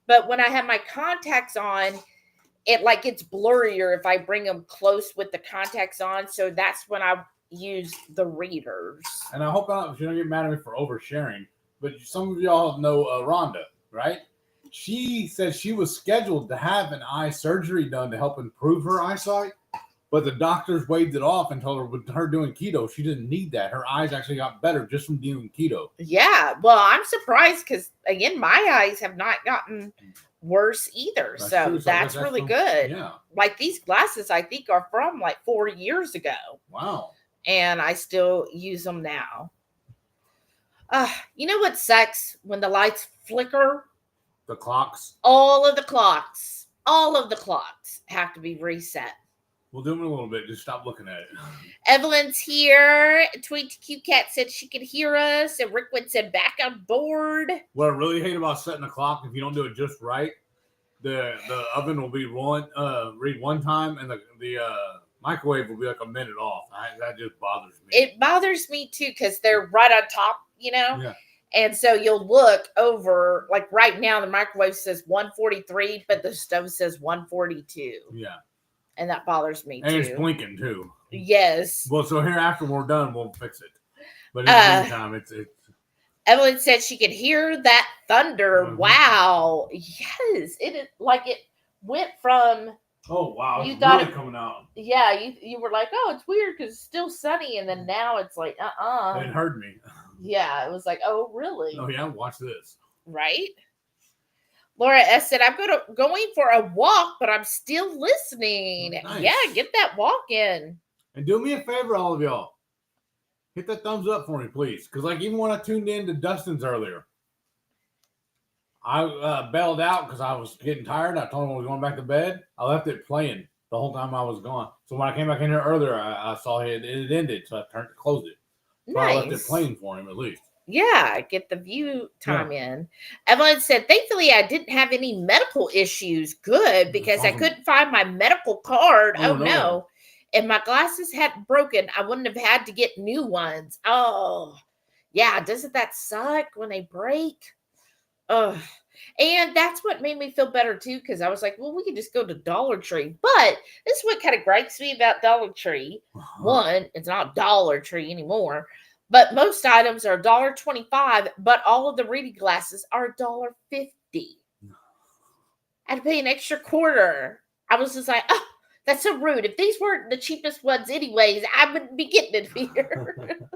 But when I have my contacts on, it's blurrier if I bring them close with the contacts on. So that's when I use the readers. And I hope you don't get mad at me for oversharing. But some of y'all know Rhonda, right? She said she was scheduled to have an eye surgery done to help improve her eyesight. But the doctors waved it off and told her with her doing keto, she didn't need that. Her eyes actually got better just from doing keto. Yeah. Well, I'm surprised because, again, my eyes have not gotten worse either. So that's really good. Yeah. Like these glasses, I think, are from like 4 years ago. Wow. And I still use them now. You know what sucks when the lights flicker? The clocks. All of the clocks have to be reset. We'll do them in a little bit. Just stop looking at it. Evelyn's here. Tweet to QCat said she could hear us. And Rickwood said back on board. What I really hate about setting a clock, if you don't do it just right, the oven will be read one time, and the microwave will be like a minute off. That just bothers me. It bothers me too because they're right on top, Yeah. And so you'll look over, like right now, the microwave says 143, but the stove says 142. Yeah. And that bothers me too. And it's blinking too. Yes. Well, so here after we're done, we'll fix it. But in the meantime, it's. Evelyn said she could hear that thunder. Mm-hmm. Wow. Yes. It is like it went from Oh wow, You it's thought really coming out. Yeah, you were like, oh, it's weird because it's still sunny, and then now it's like, It hurt me. Yeah, it was like, oh, really? Oh yeah, watch this. Right? Laura S said, I'm going for a walk, but I'm still listening. Nice. Yeah, get that walk in. And do me a favor, all of y'all. Hit that thumbs up for me, please. Because like even when I tuned in to Dustin's earlier, I bailed out because I was getting tired. I told him I was going back to bed. I left it playing the whole time I was gone. So when I came back in here earlier, I saw it ended. So I closed it. So Nice. I left it playing for him at least. Yeah, get the view time in. Evelyn said, thankfully, I didn't have any medical issues. Good, because I couldn't find my medical card. Oh, no. If my glasses hadn't broken, I wouldn't have had to get new ones. Oh, yeah. Doesn't that suck when they break? Oh, and that's what made me feel better, too, because I was like, well, we could just go to Dollar Tree. But this is what kind of gripes me about Dollar Tree. One, it's not Dollar Tree anymore. But most items are $1.25, but all of the reading glasses are $1.50. I had to pay an extra quarter. I was just like, oh, that's so rude. If these weren't the cheapest ones anyways, I wouldn't be getting it here.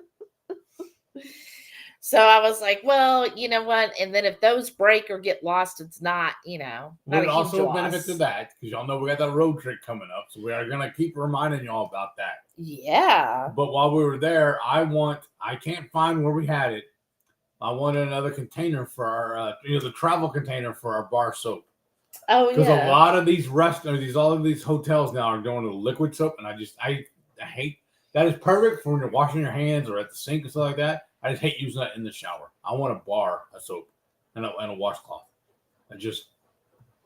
So I was like, well, you know what? And then if those break or get lost, it's not, not well, a also huge loss. benefit to that, because y'all know we got that road trip coming up. So we are going to keep reminding y'all about that. Yeah. But while we were there, I can't find where we had it. I wanted another container for our, the travel container for our bar soap. Oh, yeah. Because a lot of these restaurants, all of these hotels now are going to liquid soap. And I hate, that is perfect for when you're washing your hands or at the sink and stuff like that. I just hate using that in the shower. I want a bar of soap and a washcloth.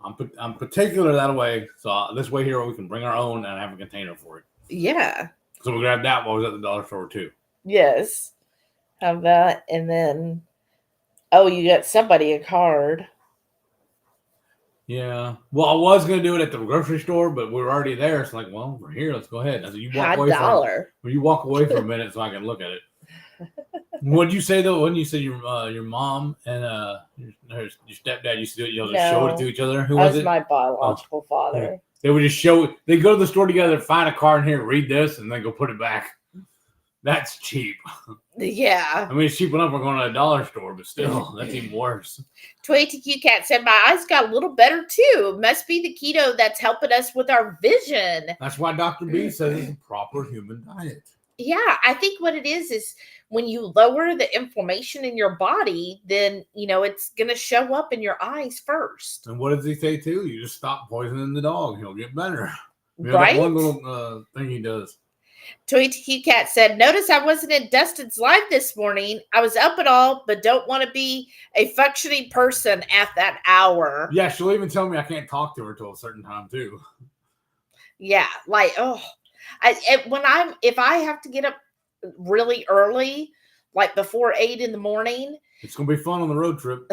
I'm particular that way. So this way here we can bring our own and have a container for it. Yeah. So we grabbed that while I was at the dollar store too. Yes. Have that, and then you got somebody a card. Yeah. Well, I was gonna do it at the grocery store, but we were already there. It's like, well, we're here. Let's go ahead. I said, you walk away for a minute so I can look at it. What'd you say though? When you said your mom and your stepdad used to do it, just showed it to each other. Who was it? My biological father. Yeah. They would just show. They go to the store together, find a card in here, read this, and then go put it back. That's cheap. Yeah. I mean, it's cheap enough we're going to a dollar store, but still, that's even worse. 22Q Cat said, my eyes got a little better too. Must be the keto that's helping us with our vision. That's why Dr. B says it's a proper human diet. Yeah, I think what it is when you lower the inflammation in your body, then, it's going to show up in your eyes first. And what does he say too? You just stop poisoning the dog. He'll get better. Right? That one little thing he does. 22Q Cat said, notice I wasn't in Dustin's live this morning. I was up at all, but don't want to be a functioning person at that hour. Yeah, she'll even tell me I can't talk to her till a certain time too. Yeah, like, if I have to get up really early, like before 8 in the morning, it's gonna be fun on the road trip.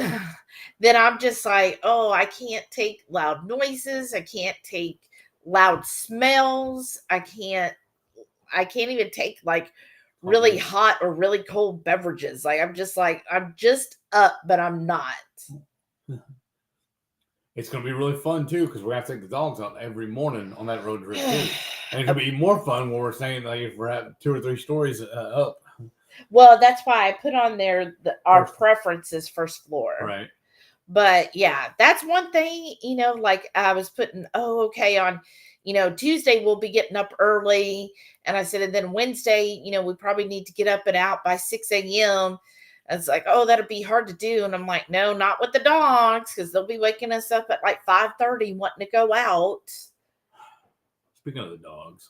Then I'm just like, I can't take loud noises. I can't take loud smells. I can't even take like really hot or really cold beverages. Like I'm just up, but I'm not. It's going to be really fun too, because we're going to take the dogs out every morning on that road trip too. And it's going to be more fun when we're saying like if we're at 2 or 3 stories up. Well, that's why I put on there our preferences first floor. Right. But yeah, that's one thing, like I was putting, on, Tuesday we'll be getting up early. And I said, and then Wednesday, we probably need to get up and out by 6 a.m. It's like, that'll be hard to do. And I'm like, no, not with the dogs, because they'll be waking us up at like 5:30 wanting to go out. Speaking of the dogs,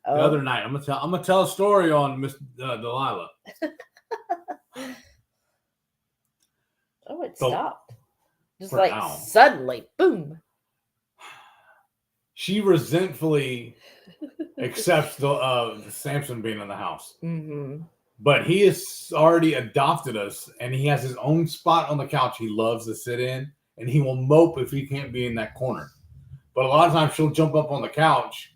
the other night, I'm gonna tell a story on Miss Delilah. It stopped. Just like suddenly, boom. She resentfully accepts the Samson being in the house. Mm-hmm. But he has already adopted us, and he has his own spot on the couch he loves to sit in, and he will mope if he can't be in that corner. But a lot of times she'll jump up on the couch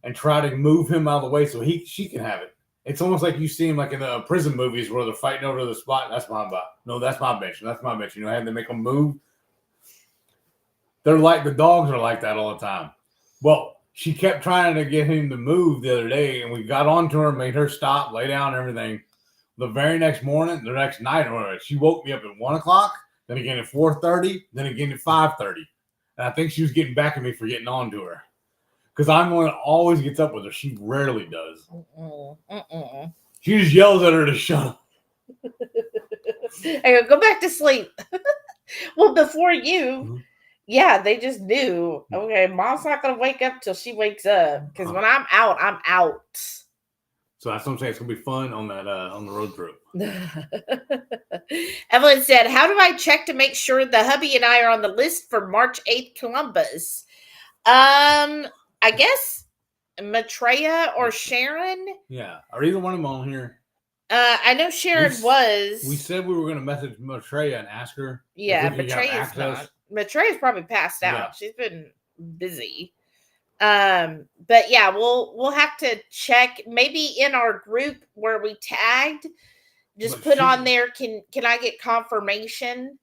and try to move him out of the way so she can have it. It's almost like you see him like in the prison movies where they're fighting over the spot. That's my spot. No, that's my bench. That's my bench. Having to make them move. They're like, the dogs are like that all the time. Well, she kept trying to get him to move the other day, and we got onto her, made her stop, lay down, and everything. The very next morning, the next night, she woke me up at 1 o'clock, then again at 4:30, then again at 5:30. And I think she was getting back at me for getting on to her. Because I'm the one that always gets up with her. She rarely does. She just yells at her to shut up. I go back to sleep. Well, before you, yeah, they just knew. Okay, mom's not gonna wake up till she wakes up. Because when I'm out, I'm out. So that's what I'm saying. It's gonna be fun on that on the road trip. Evelyn said, "How do I check to make sure the hubby and I are on the list for March 8th Columbus?" I guess Maitreya or Sharon. Yeah, are either one of them on here? I know Sharon was. We said we were going to message Maitreya and ask her. Yeah, Maitreya's not. Maitreya's probably passed out. Yeah. She's been busy. But yeah, we'll have to check. Maybe in our group where we tagged, just put on there. Can I get confirmation?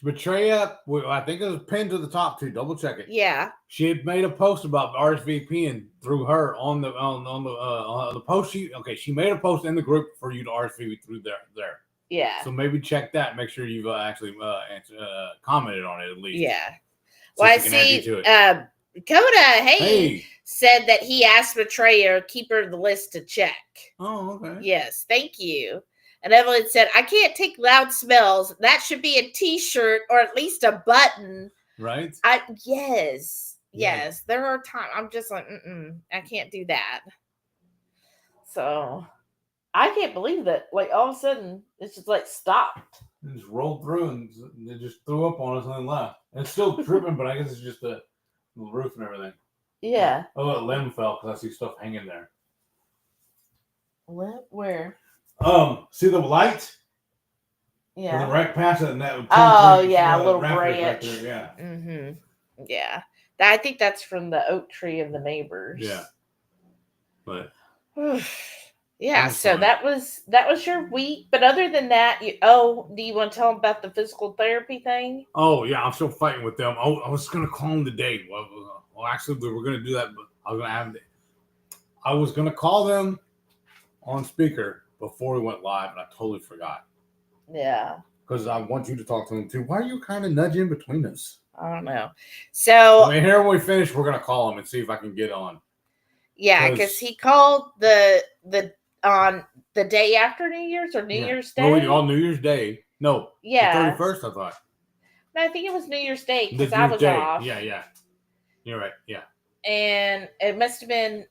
Maitreya, I think it was pinned to the top too. Double check it. Yeah, she had made a post about RSVPing through her on the post. She made a post in the group for you to RSVP through there. Yeah. So maybe check that. Make sure you've actually commented on it at least. Yeah. So well, I see. Coda, hey, said that he asked Maitreya, keep her the list to check. Oh, okay. Yes, thank you. And Evelyn said, I can't take loud smells. That should be a t-shirt or at least a button. Right? Yes. There are times I'm just like, I can't do that. So I can't believe that. Like all of a sudden, it's just like stopped. It just rolled through and it just threw up on us and then left. It's still tripping, but I guess it's just the roof and everything. Yeah. Oh, a limb fell because I see stuff hanging there. What? Where? See the light? Yeah. The right past it and that. Oh, yeah, a little branch. Right there, yeah. Mm-hmm. Yeah. I think that's from the oak tree of the neighbors. Yeah. But. Yeah. So that was your week. But other than that, do you want to tell them about the physical therapy thing? Oh yeah, I'm still fighting with them. I was gonna call them today. Well, actually, we were gonna do that, but I was gonna call them on speaker before we went live, and I totally forgot. Yeah. Because I want you to talk to them too. Why are you kind of nudging between us? I don't know. So here when we finish, we're gonna call him and see if I can get on. Yeah, because he called on the day after New Year's or New Year's Day. On New Year's Day. No. Yeah. The 31st, I thought. No, I think it was New Year's Day because I was off. Yeah. You're right. Yeah. And it must have been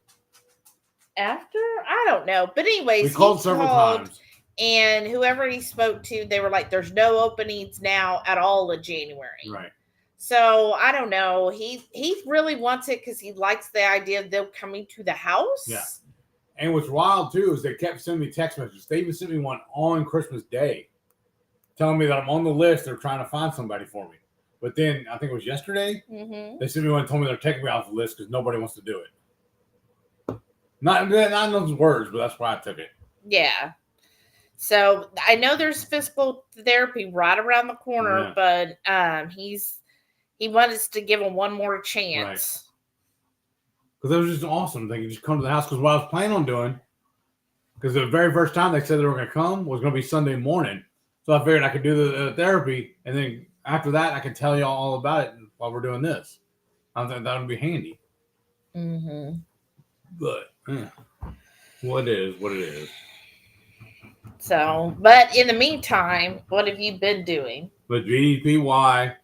after. I don't know. But anyways, we called several times. And whoever he spoke to, they were like, "There's no openings now at all in January." Right. So I don't know. He really wants it because he likes the idea of them coming to the house. Yeah. And what's wild too is they kept sending me text messages. They even sent me one on Christmas Day, telling me that I'm on the list. They're trying to find somebody for me. But then I think it was yesterday. Mm-hmm. They sent me one and told me they're taking me off the list because nobody wants to do it. Not in those words, but that's why I took it. Yeah. So I know there's physical therapy right around the corner, but he wanted us to give him one more chance. Right. Because it was just awesome. They could just come to the house. Because what I was planning on doing, because the very first time they said they were going to come was going to be Sunday morning. So I figured I could do the therapy. And then after that, I could tell you all about it while we're doing this. I thought that would be handy. Mm-hmm. But what it is. So, but in the meantime, what have you been doing? But GDPY.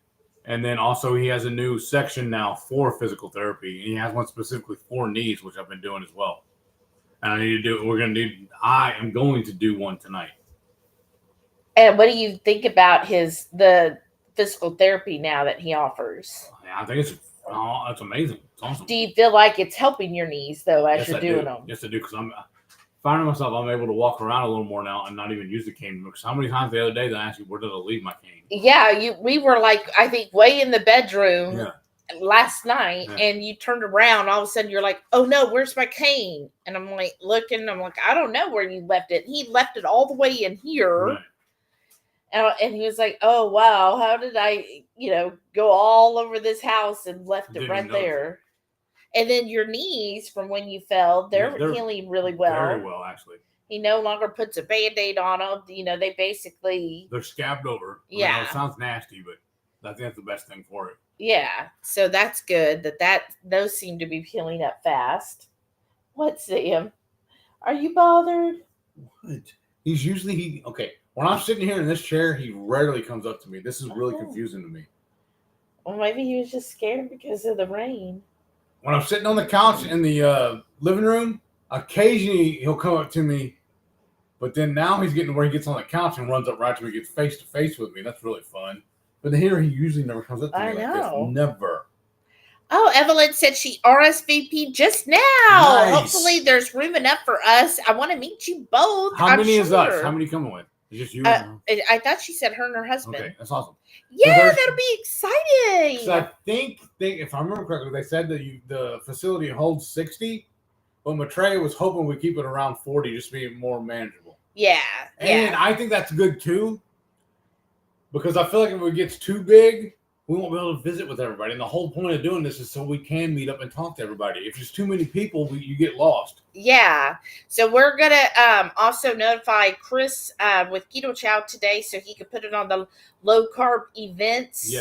And then also he has a new section now for physical therapy. And he has one specifically for knees, which I've been doing as well. And I am going to do one tonight. And what do you think about the physical therapy now that he offers? I think it's amazing. It's awesome. Do you feel like it's helping your knees though as you're doing them? Yes, I do. Because I'm finding myself, I'm able to walk around a little more now and not even use the cane. Because how many times the other day that I asked you, where did I leave my cane? Yeah, we were like, I think way in the bedroom last night, and you turned around. All of a sudden, you're like, "Oh no, where's my cane?" And I'm like looking. I'm like, I don't know where you left it. He left it all the way in here, and he was like, "Oh wow, how did I, go all over this house and left it right there?" And then your knees from when you fell, they're healing really well. Very well, actually. He no longer puts a Band-Aid on them. You know, they basically... They're scabbed over. Yeah. I know it sounds nasty, but I think that's the best thing for it. Yeah. So that's good those seem to be healing up fast. What, Sam? Are you bothered? What? He's usually... Okay. When I'm sitting here in this chair, he rarely comes up to me. This is really confusing to me. Well, maybe he was just scared because of the rain. When I'm sitting on the couch in the living room, occasionally he'll come up to me. But then now he's getting to where he gets on the couch and runs up right to me, gets face to face with me. That's really fun. But here he usually never comes up to me like this. Never. Oh, Evelyn said she RSVP'd just now. Nice. Hopefully there's room enough for us. I want to meet you both. How many is us? How many coming with? Is just you? I thought she said her and her husband. Okay, that's awesome. Yeah, that'll be exciting. So I think if I remember correctly, they said that the facility holds 60, but Maitreya was hoping we keep it around 40, just to be more manageable. Yeah. And I think that's good too, because I feel like if it gets too big, we won't be able to visit with everybody. And the whole point of doing this is so we can meet up and talk to everybody. If there's too many people, you get lost. Yeah. So we're going to also notify Chris with Keto Chow today so he could put it on the low carb events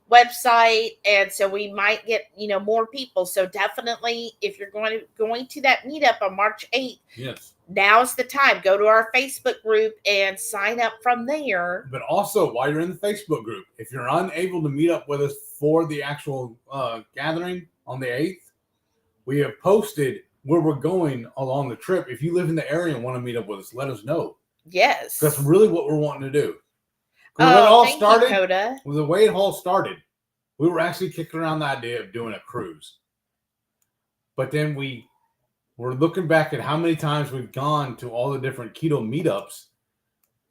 website. And so we might get, more people. So definitely if you're going to that meetup on March 8th, now's the time. Go to our Facebook group and sign up from there. But also, while you're in the Facebook group, if you're unable to meet up with us for the actual gathering on the 8th, we have posted where we're going along the trip. If you live in the area and want to meet up with us, let us know. Yes. That's really what we're wanting to do. Thank you, Coda. The way it all started, we were actually kicking around the idea of doing a cruise. But then we're looking back at how many times we've gone to all the different keto meetups,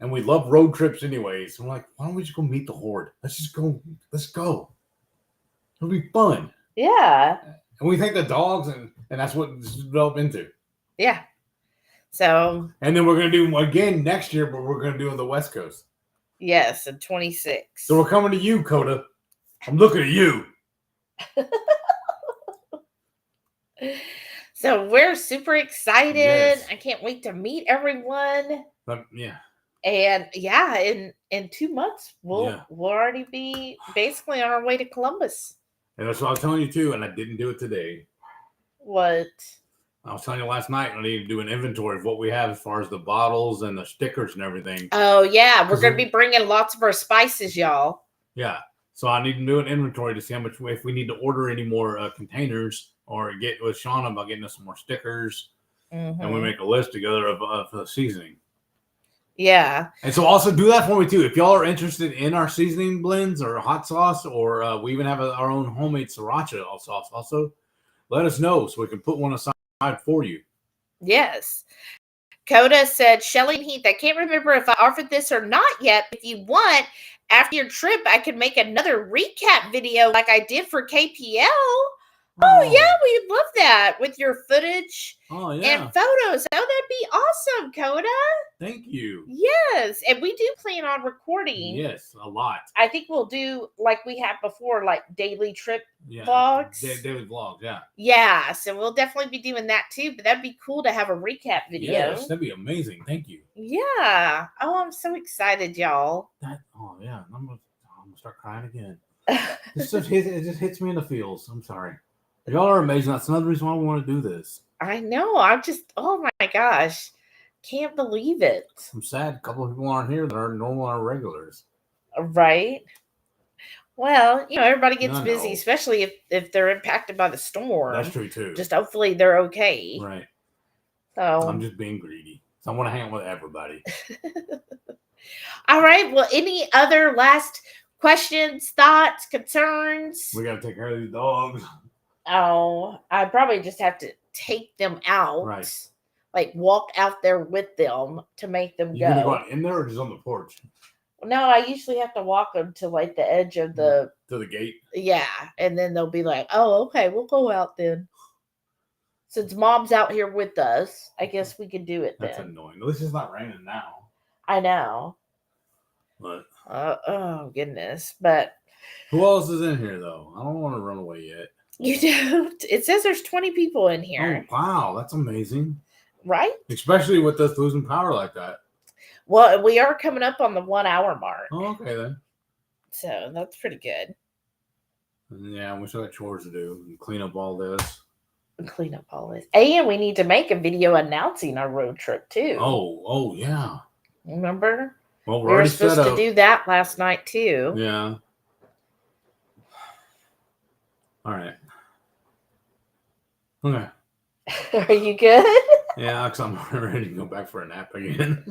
and we love road trips anyways. So we're like, why don't we just go meet the horde? Let's go. It'll be fun. Yeah. And we think the dogs, and that's what this is developed into. Yeah. So. And then we're going to do again next year, but we're going to do on the West Coast. Yes, in 26. So we're coming to you, Coda. I'm looking at you. So we're super excited. Yes. I can't wait to meet everyone. Yeah. And in 2 months, we'll already be basically on our way to Columbus. And that's what I was telling you too, and I didn't do it today. What? I was telling you last night I need to do an inventory of what we have as far as the bottles and the stickers and everything. Oh, yeah. We're going to be bringing lots of our spices, y'all. Yeah. So I need to do an inventory to see how much, if we need to order any more containers or get with Shauna about getting us some more stickers. Mm-hmm. And we make a list together of seasoning. Yeah. And so also do that for me too. If y'all are interested in our seasoning blends or hot sauce, or we even have our own homemade sriracha sauce also, let us know so we can put one aside for you. Yes. Coda said, Shelly and Heath, I can't remember if I offered this or not yet. If you want, after your trip, I could make another recap video like I did for KPL. Oh, yeah, we'd love that with your footage and photos. Oh, that'd be awesome, Coda. Thank you. Yes, and we do plan on recording. Yes, a lot. I think we'll do like we have before, like daily trip vlogs. Daily vlogs, yeah. Yeah, so we'll definitely be doing that too, but that'd be cool to have a recap video. Yes, that'd be amazing. Thank you. Yeah. Oh, I'm so excited, y'all. I'm gonna start crying again. It just hits me in the feels. I'm sorry. Y'all are amazing. That's another reason why we want to do this. I know. Oh my gosh. Can't believe it. I'm sad a couple of people aren't here that are normal or regulars. Right. Well, everybody gets busy, especially if they're impacted by the storm. That's true too. Just hopefully they're okay. Right. So I'm just being greedy. So I want to hang out with everybody. All right. Well, any other last questions, thoughts, concerns? We got to take care of these dogs. Oh, I probably just have to take them out. Right. Like walk out there with them to make them go. You gonna go out in there or just on the porch? No, I usually have to walk them to like the edge of to the gate. Yeah, and then they'll be like, "Oh, okay, we'll go out then." Since Mom's out here with us, I guess we can do it then. That's annoying. At least it's not raining now. I know. But oh goodness! But who else is in here though? I don't want to run away yet. You don't. It says there's 20 people in Oh, here, wow. That's amazing. right? Especially with us losing power like that. Well, we are coming up on the 1 hour mark. Oh, okay, then. So that's pretty good. Yeah, we still got chores to do and clean up all this. Clean up all this. And we need to make a video announcing our road trip too. Oh, yeah. Remember? Well, We were already supposed set to up. do that last night too. Yeah. All right. Okay. Are you good? Yeah, because I'm ready to go back for a nap again.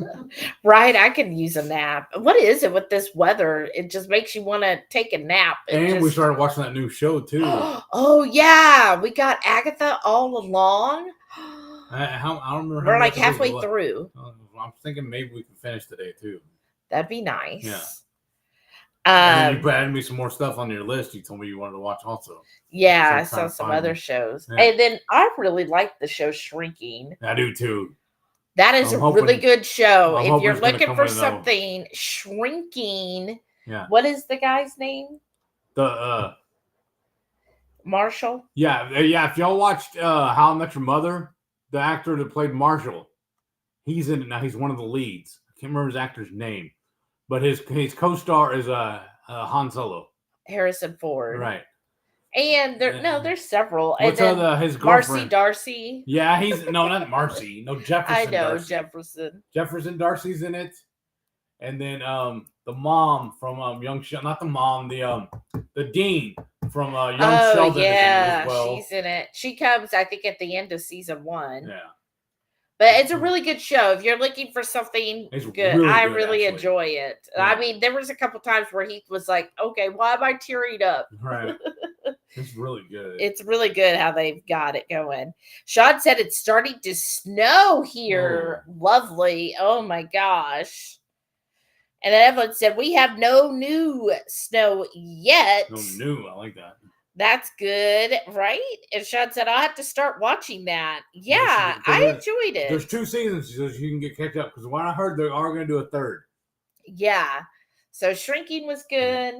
Right, I could use a nap. What is it with this weather? It just makes you want to take a nap. And we started watching that new show, too. Oh, yeah. We got Agatha all along. I don't remember. We're like halfway through. I'm thinking maybe we can finish today, too. That'd be nice. Yeah. And then you Um, added me some more stuff on your list. You told me you wanted to watch also. yeah, I So I'm trying saw to some find other them. shows. Yeah. And then I really like the show Shrinking. I do, too. That is I'm a really hoping- good show. I'm If hoping you're it's gonna looking come for with, something shrinking, Yeah. what is the guy's name? The Marshall? Yeah. If y'all watched How I Met Your Mother, the actor that played Marshall, he's in it now. He's one of the leads. I can't remember his actor's name, but his co-star is Han Solo. Harrison Ford. Right. And there's several. What's and then his Marcy girlfriend? Darcy. Yeah, he's not Marcy. No, Jefferson. I know Darcy. Jefferson. Jefferson Darcy's in it, and then the mom from Young Sheldon, not the mom, the dean from Young Sheldon yeah, is in it as well. she's in it. She comes, I think, at the end of season 1. Yeah. But it's a really good show. If you're looking for something It's good, really I good, really actually. enjoy it. Yeah. I mean, there was a couple times where he was like, "Okay, why am I tearing up?" Right. It's really good. It's really good how they've got it going. Sean said it's starting to snow here. Lovely. Oh my gosh. And then Evelyn said, we have no new snow yet. No new. I like that. That's good, right? And Sean said, I'll have to start watching that. Yeah, Yes, I enjoyed it. There's 2 seasons so you can get catch up. Because when I heard they are going to do a 3rd. Yeah. So Shrinking was good.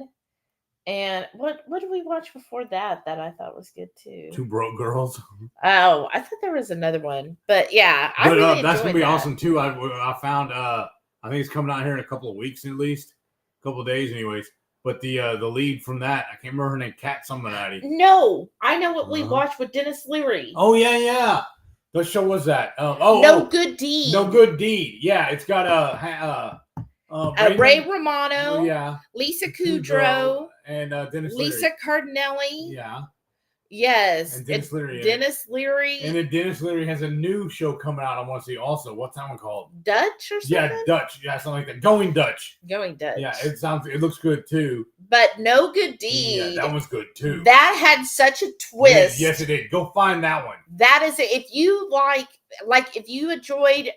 And what did we watch before that I thought was good too? 2 Broke Girls. Oh, I thought there was another one. But yeah, I really that's enjoyed gonna be that. awesome too. I found I think it's coming out here in a couple of weeks at least, a couple of days anyways. But the lead from that, I can't remember her name, Kat somebody. No, I know what we watched with Dennis Leary. Oh yeah. What show was that? No Good Deed. No Good Deed. Yeah, it's got Ray Romano. Oh, yeah. Lisa Kudrow. And Dennis Lisa Leary. Cardinelli. Yeah. Yes. And Dennis Leary. Dennis Leary. And then Dennis Leary has a new show coming out I want to see also. What's that one called? Dutch or something? Yeah, Dutch. Yeah, something like that. Going Dutch. Going Dutch. Yeah, it looks good too. But No Good Deed. Yeah, that was good too. That had such a twist. Yes, it did. Go find that one. That is it. If you like if you enjoyed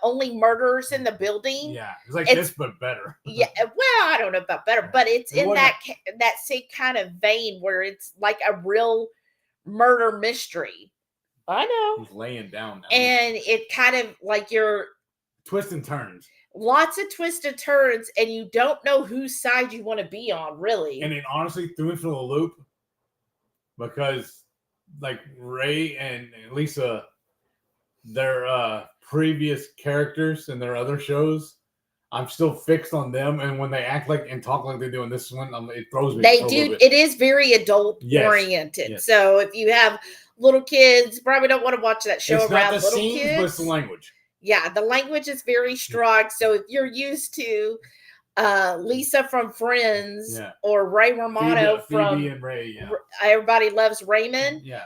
Only Murders in the Building. Yeah, it's like It's- this but better. Yeah, well, I don't know about better, but it's It in wasn't- that same kind of vein where it's like a real murder mystery. I know. He's laying down now. And it kind of like you're Twists and turns. lots of twisted turns and you don't know whose side you want to be on, really. And it honestly threw me for the loop because like Ray and Lisa, their previous characters in their other shows, I'm still fixed on them. And when they act like and talk like they do in this one, it throws me. They for a do. little bit. It is very adult Yes, oriented. yes. So if you have little kids, probably don't want to watch that show It's not around the little scenes, kids. but it's the language. Yeah, the language is very strong. So if you're used to Lisa from Friends Yeah. or Ray Romano from Phoebe and Ray. Yeah. Everybody Loves Raymond, Yeah.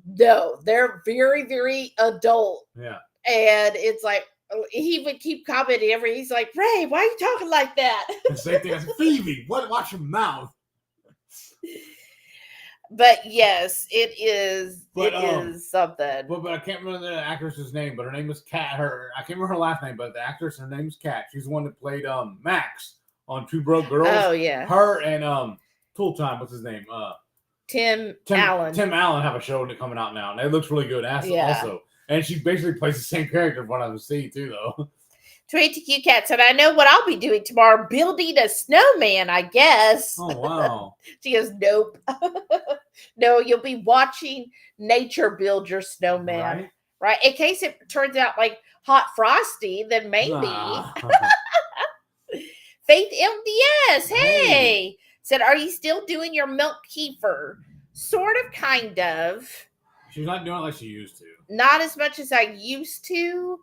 no, they're very, very adult. Yeah. And it's like, he would keep commenting he's like, Ray, why are you talking like that? The same thing as Phoebe. Watch your mouth. But yes, it is. But, it is something. But I can't remember the actress's name, but her name was Kat. I can't remember her last name, but the actress, her name's Kat. She's the one that played Max on Two Broke Girls. Oh yeah, Her and Tool Time, what's his name? Tim Allen. Tim Allen have a show coming out now, and it looks really good. Also, Yeah. and she basically plays the same character from what I've seen too, though. 22Q Cat said, I know what I'll be doing tomorrow, building a snowman, I guess. Oh, wow. She goes, nope. No, you'll be watching nature build your snowman. Right? In case it turns out like hot frosty, then maybe. Nah. Faith MDS, hey, said, are you still doing your milk kefir? Sort of, kind of. She's not doing it like she used to. Not as much as I used to.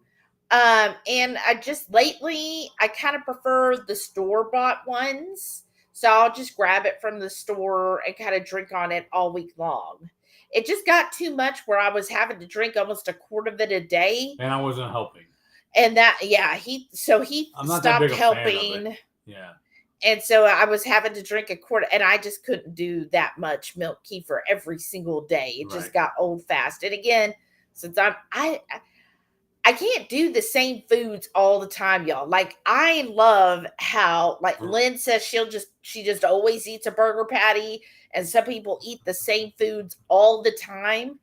And I just lately, I kind of prefer the store-bought ones. So I'll just grab it from the store and kind of drink on it all week long. It just got too much where I was having to drink almost a quart of it a day. And I wasn't helping. And that, he I'm not that stopped big a fan of helping. it. Yeah. And so I was having to drink a quart, and I just couldn't do that much milk kefir every single day. It just got old fast. And again, since I can't do the same foods all the time, y'all. Like, I love how, like, Lynn says she just always eats a burger patty, and some people eat the same foods all the time.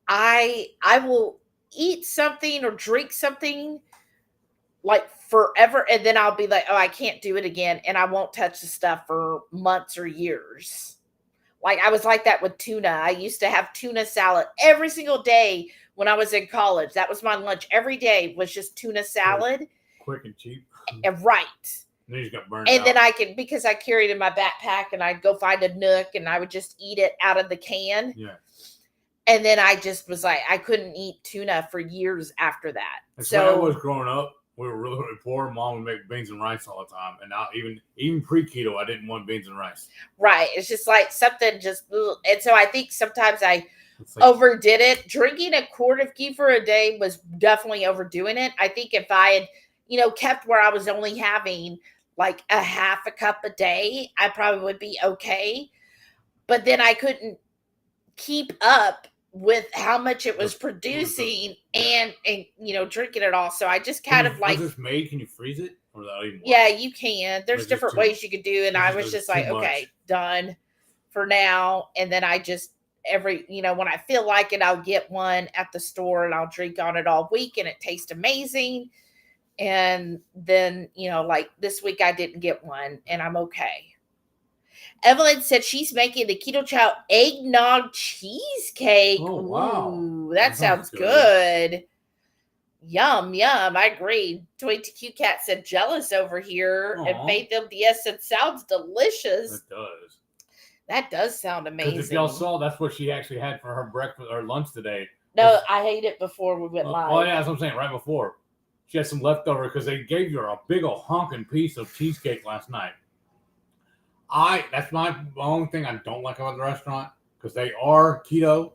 I will eat something or drink something like forever, and then I'll be like, oh, I can't do it again, and I won't touch the stuff for months or years. Like, I was like that with tuna. I used to have tuna salad every single day when I was in college. That was my lunch every day, was just tuna salad. Quick and cheap. And right. And then you just got burned and out. then I could, because I carried it in my backpack, and I'd go find a nook and I would just eat it out of the can. Yeah. And then I just was like, I couldn't eat tuna for years after that. That's so when I was growing up. We were really, really poor. Mom would make beans and rice all the time. And now even pre-keto, I didn't want beans and rice. Right. It's just like something just, and so I think sometimes I overdid it. Drinking a quart of kefir a day was definitely overdoing it. I think if I had, kept where I was only having like a half a cup a day, I probably would be okay. But then I couldn't keep up with how much it was producing and drinking it all. So I just kind of like, was this made? Can you freeze it? Or that even yeah, you can. There's different ways you could do. And I was just like, okay, done for now. And then I just when I feel like it, I'll get one at the store and I'll drink on it all week, and it tastes amazing. And then, like this week I didn't get one, and I'm okay. Evelyn said she's making the Keto Chow eggnog cheesecake. Oh, wow. Ooh, that sounds good. Yum, yum. I agree. 22Q Cat said jealous over here. Aww. And Faith MDS said sounds delicious. It does. That does sound amazing. Because if y'all saw, that's what she actually had for her breakfast or lunch today. No, I ate it before we went live. Oh, yeah, that's what I'm saying. Right before. She had some leftover because they gave her a big old honking piece of cheesecake last night. That's my only thing I don't like about the restaurant, because they are keto.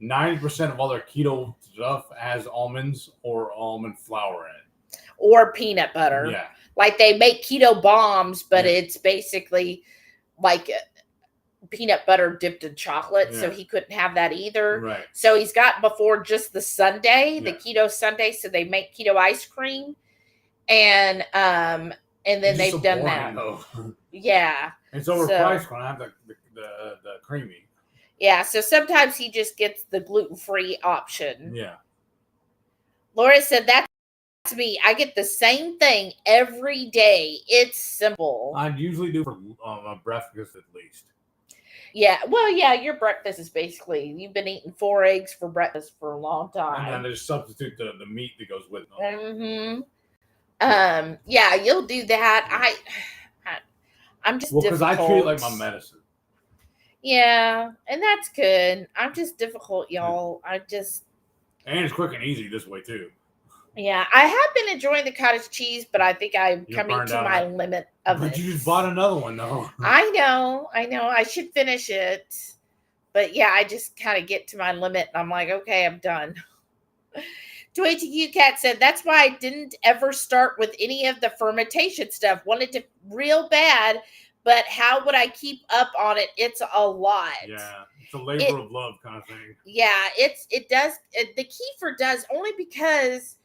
90% of all their keto stuff has almonds or almond flour in it. Or peanut butter. Yeah. Like they make keto bombs, but it's basically like peanut butter dipped in chocolate. Yeah. So he couldn't have that either. Right. So he's got before just the sundae, the keto sundae. So they make keto ice cream. And then they've done that. Though. Yeah. It's overpriced when I have the creamy. Yeah, so sometimes he just gets the gluten-free option. Yeah. Laura said, that's me. I get the same thing every day. It's simple. I usually do for breakfast at least. Yeah, well, yeah, your breakfast is basically, you've been eating 4 eggs for breakfast for a long time. And then just substitute the meat that goes with it. Mm-hmm. Yeah, you'll do that. I'm just because I treat it like my medicine. Yeah, and that's good. I'm just difficult, y'all. And it's quick and easy this way too. Yeah, I have been enjoying the cottage cheese, but I think I'm coming to my limit of it. But you just bought another one though. I know. I should finish it. But yeah, I just kind of get to my limit and I'm like, okay, I'm done. 2ATQ Cat said, that's why I didn't ever start with any of the fermentation stuff. Wanted to real bad, but how would I keep up on it? It's a lot. Yeah, it's a labor of love kind of thing. Yeah, it does. The kefir does, only because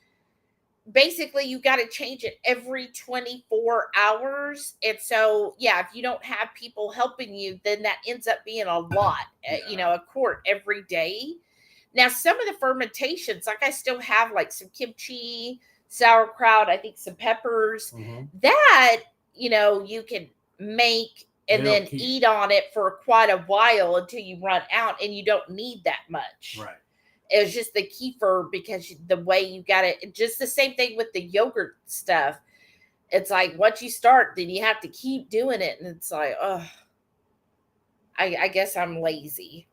basically you got to change it every 24 hours. And so, yeah, if you don't have people helping you, then that ends up being a lot, a quart every day. Now, some of the fermentations, like I still have like some kimchi, sauerkraut, I think some peppers. That, you can make and then eat on it for quite a while until you run out, and you don't need that much. Right. It was just the kefir, because the way you got it, just the same thing with the yogurt stuff. It's like once you start, then you have to keep doing it. And it's like, oh, I guess I'm lazy.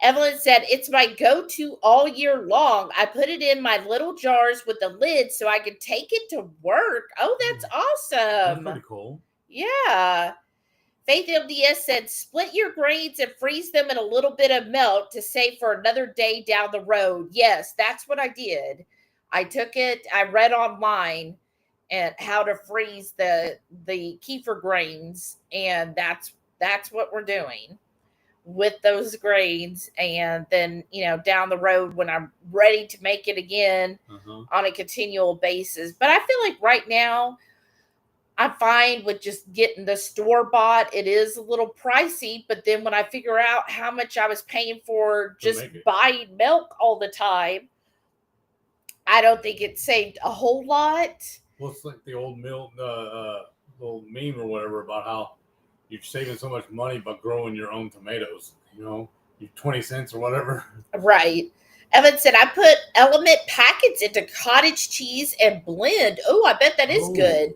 Evelyn said, it's my go-to all year long. I put it in my little jars with the lid so I can take it to work. Oh, that's awesome. That's pretty cool. Yeah. Faith MDS said, split your grains and freeze them in a little bit of milk to save for another day down the road. Yes, that's what I did. I took it, I read online and how to freeze the kefir grains, and that's what we're doing with those grains. And then, down the road when I'm ready to make it again on a continual basis. But I feel like right now, I'm fine with just getting the store-bought. It is a little pricey, but then when I figure out how much I was paying for just buying milk all the time, I don't think it saved a whole lot. Well, it's like the old milk, little meme or whatever about how you're saving so much money by growing your own tomatoes. You 20 cents or whatever. Right. Evan said, I put Element packets into cottage cheese and blend. Oh, I bet that is good.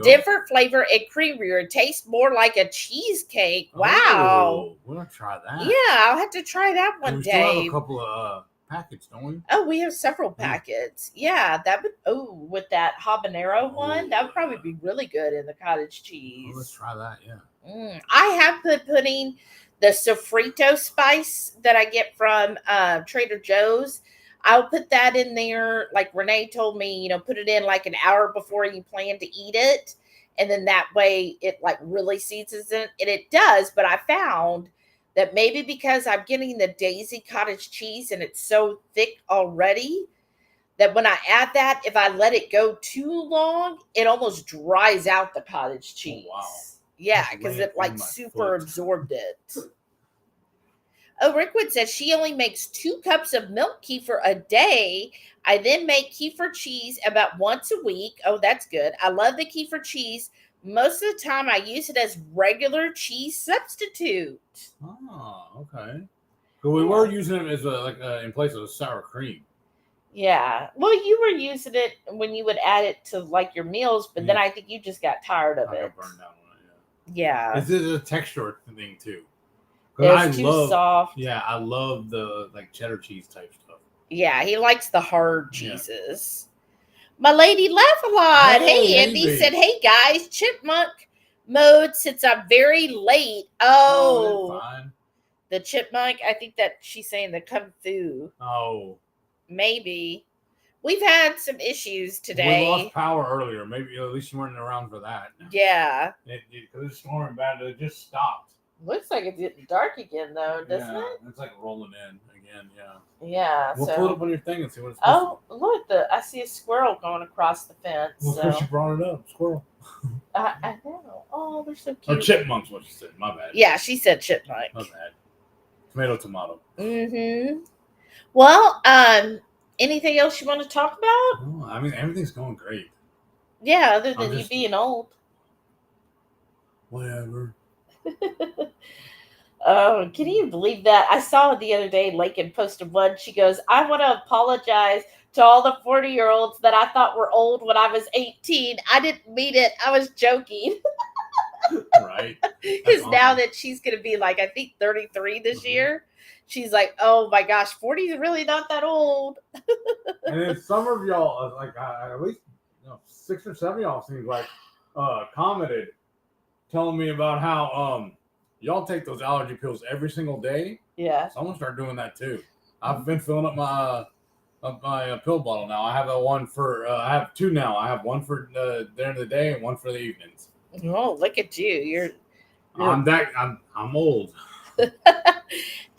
Different flavor and creamier. It tastes more like a cheesecake. Wow. We're going to try that. Yeah, I'll have to try that one day. We still have a couple of packets, don't we? Oh, we have several packets. Yeah, that would, with that habanero one, that would probably be really good in the cottage cheese. Well, let's try that, yeah. I have putting the sofrito spice that I get from Trader Joe's. I'll put that in there. Like Renee told me, put it in like an hour before you plan to eat it. And then that way it like really seasons it. And it does. But I found that maybe because I'm getting the Daisy cottage cheese and it's so thick already, that when I add that, if I let it go too long, it almost dries out the cottage cheese. Oh, wow. Yeah, because it like super absorbed it. Oh, Rickwood says she only makes 2 cups of milk kefir a day. I then make kefir cheese about once a week. Oh, that's good. I love the kefir cheese. Most of the time I use it as regular cheese substitute. Oh, okay. So we were using it as in place of a sour cream. Yeah. Well, you were using it when you would add it to like your meals, but then I think you just got tired of it. I got burned down on it. Yeah. This is a texture thing too. It's too soft. Yeah, I love the like cheddar cheese type stuff. Yeah, he likes the hard cheeses. My lady laugh a lot. Hey, Andy said, "Hey guys, chipmunk mode since I'm very late." Oh, fine. The chipmunk. I think that she's saying the kung fu. Oh, maybe. We've had some issues today. We lost power earlier. Maybe at least you weren't around for that. Yeah. Because it's storming bad. It just stopped. Looks like it's getting dark again, though, doesn't it? It's like rolling in again. Yeah. Yeah. We'll pull it up on your thing and see what it's. Look! I see a squirrel going across the fence. Well, because you brought it up, squirrel. I know. Oh, they're so cute. Or chipmunk's what she said. My bad. Yeah, she said chipmunk. My bad. Tomato. Mm-hmm. Well, anything else you want to talk about? No, I mean, everything's going great. Yeah, other than you being old. Whatever. Oh, can you believe that? I saw the other day, Lakin posted one. She goes, I want to apologize to all the 40-year-olds that I thought were old when I was 18. I didn't mean it. I was joking. Right. Because now that she's going to be like, I think 33 this year, she's like, oh my gosh, 40 is really not that old. And then some of y'all, like at least 6 or 7 of y'all seems like commented telling me about how y'all take those allergy pills every single day. Yeah. So I'm gonna start doing that too. I've been filling up my pill bottle now. I have one for I have 2 now. I have one for during the day and one for the evenings. Oh, look at you! I'm old.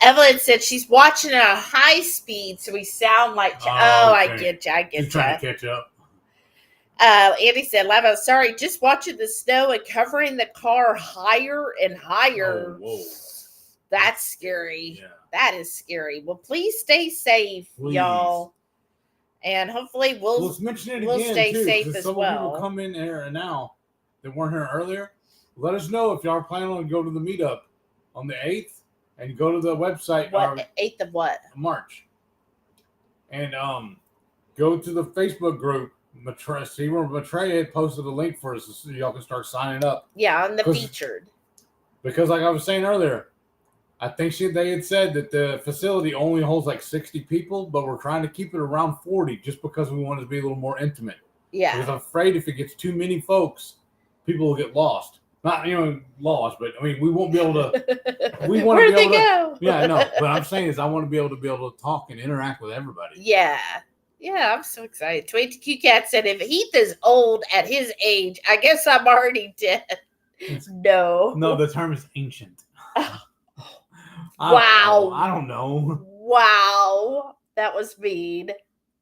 Evelyn said she's watching at a high speed, so we sound like. Okay. I get you. You're trying to catch up. Andy said, Lava, sorry, just watching the snow and covering the car higher and higher. Oh, whoa. That's scary. Yeah. That is scary. Well, please stay safe, y'all. And hopefully let's mention it we'll again, stay too, safe 'cause as some well. people come in here now that weren't here earlier. Let us know if y'all are planning on go to the meetup on the 8th and go to the website. What 8th of what? March. And go to the Facebook group. See where Maitreya had posted a link for us so y'all can start signing up. Yeah, on the featured. Because like I was saying earlier, I think they had said that the facility only holds like 60 people, but we're trying to keep it around 40 just because we want it to be a little more intimate. Yeah. Because I'm afraid if it gets too many folks, people will get lost. Not, lost, but I mean, we won't be able to. We want Where'd to be able they to. go? Yeah, no. But I'm saying is I want to be able to talk and interact with everybody. Yeah. Yeah, I'm so excited. 22 Cat said, if Heath is old at his age, I guess I'm already dead. No. No, the term is ancient. Wow. I don't know. Wow. That was mean.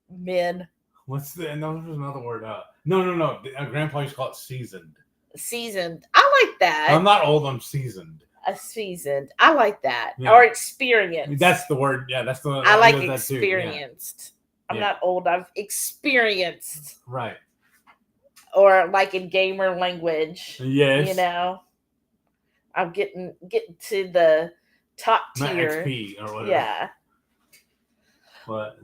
Men. What's the? No, there's another word. No. Grandpa used to call it seasoned. Seasoned. I like that. I'm not old. I'm seasoned. Seasoned. I like that. Yeah. Or experienced. That's the word. Yeah, that's the. I like that too. experienced. I'm Yeah. not old. I've experienced. Right. Or like in gamer language. Yes. I'm getting to the top Not tier. XP or whatever. Yeah. But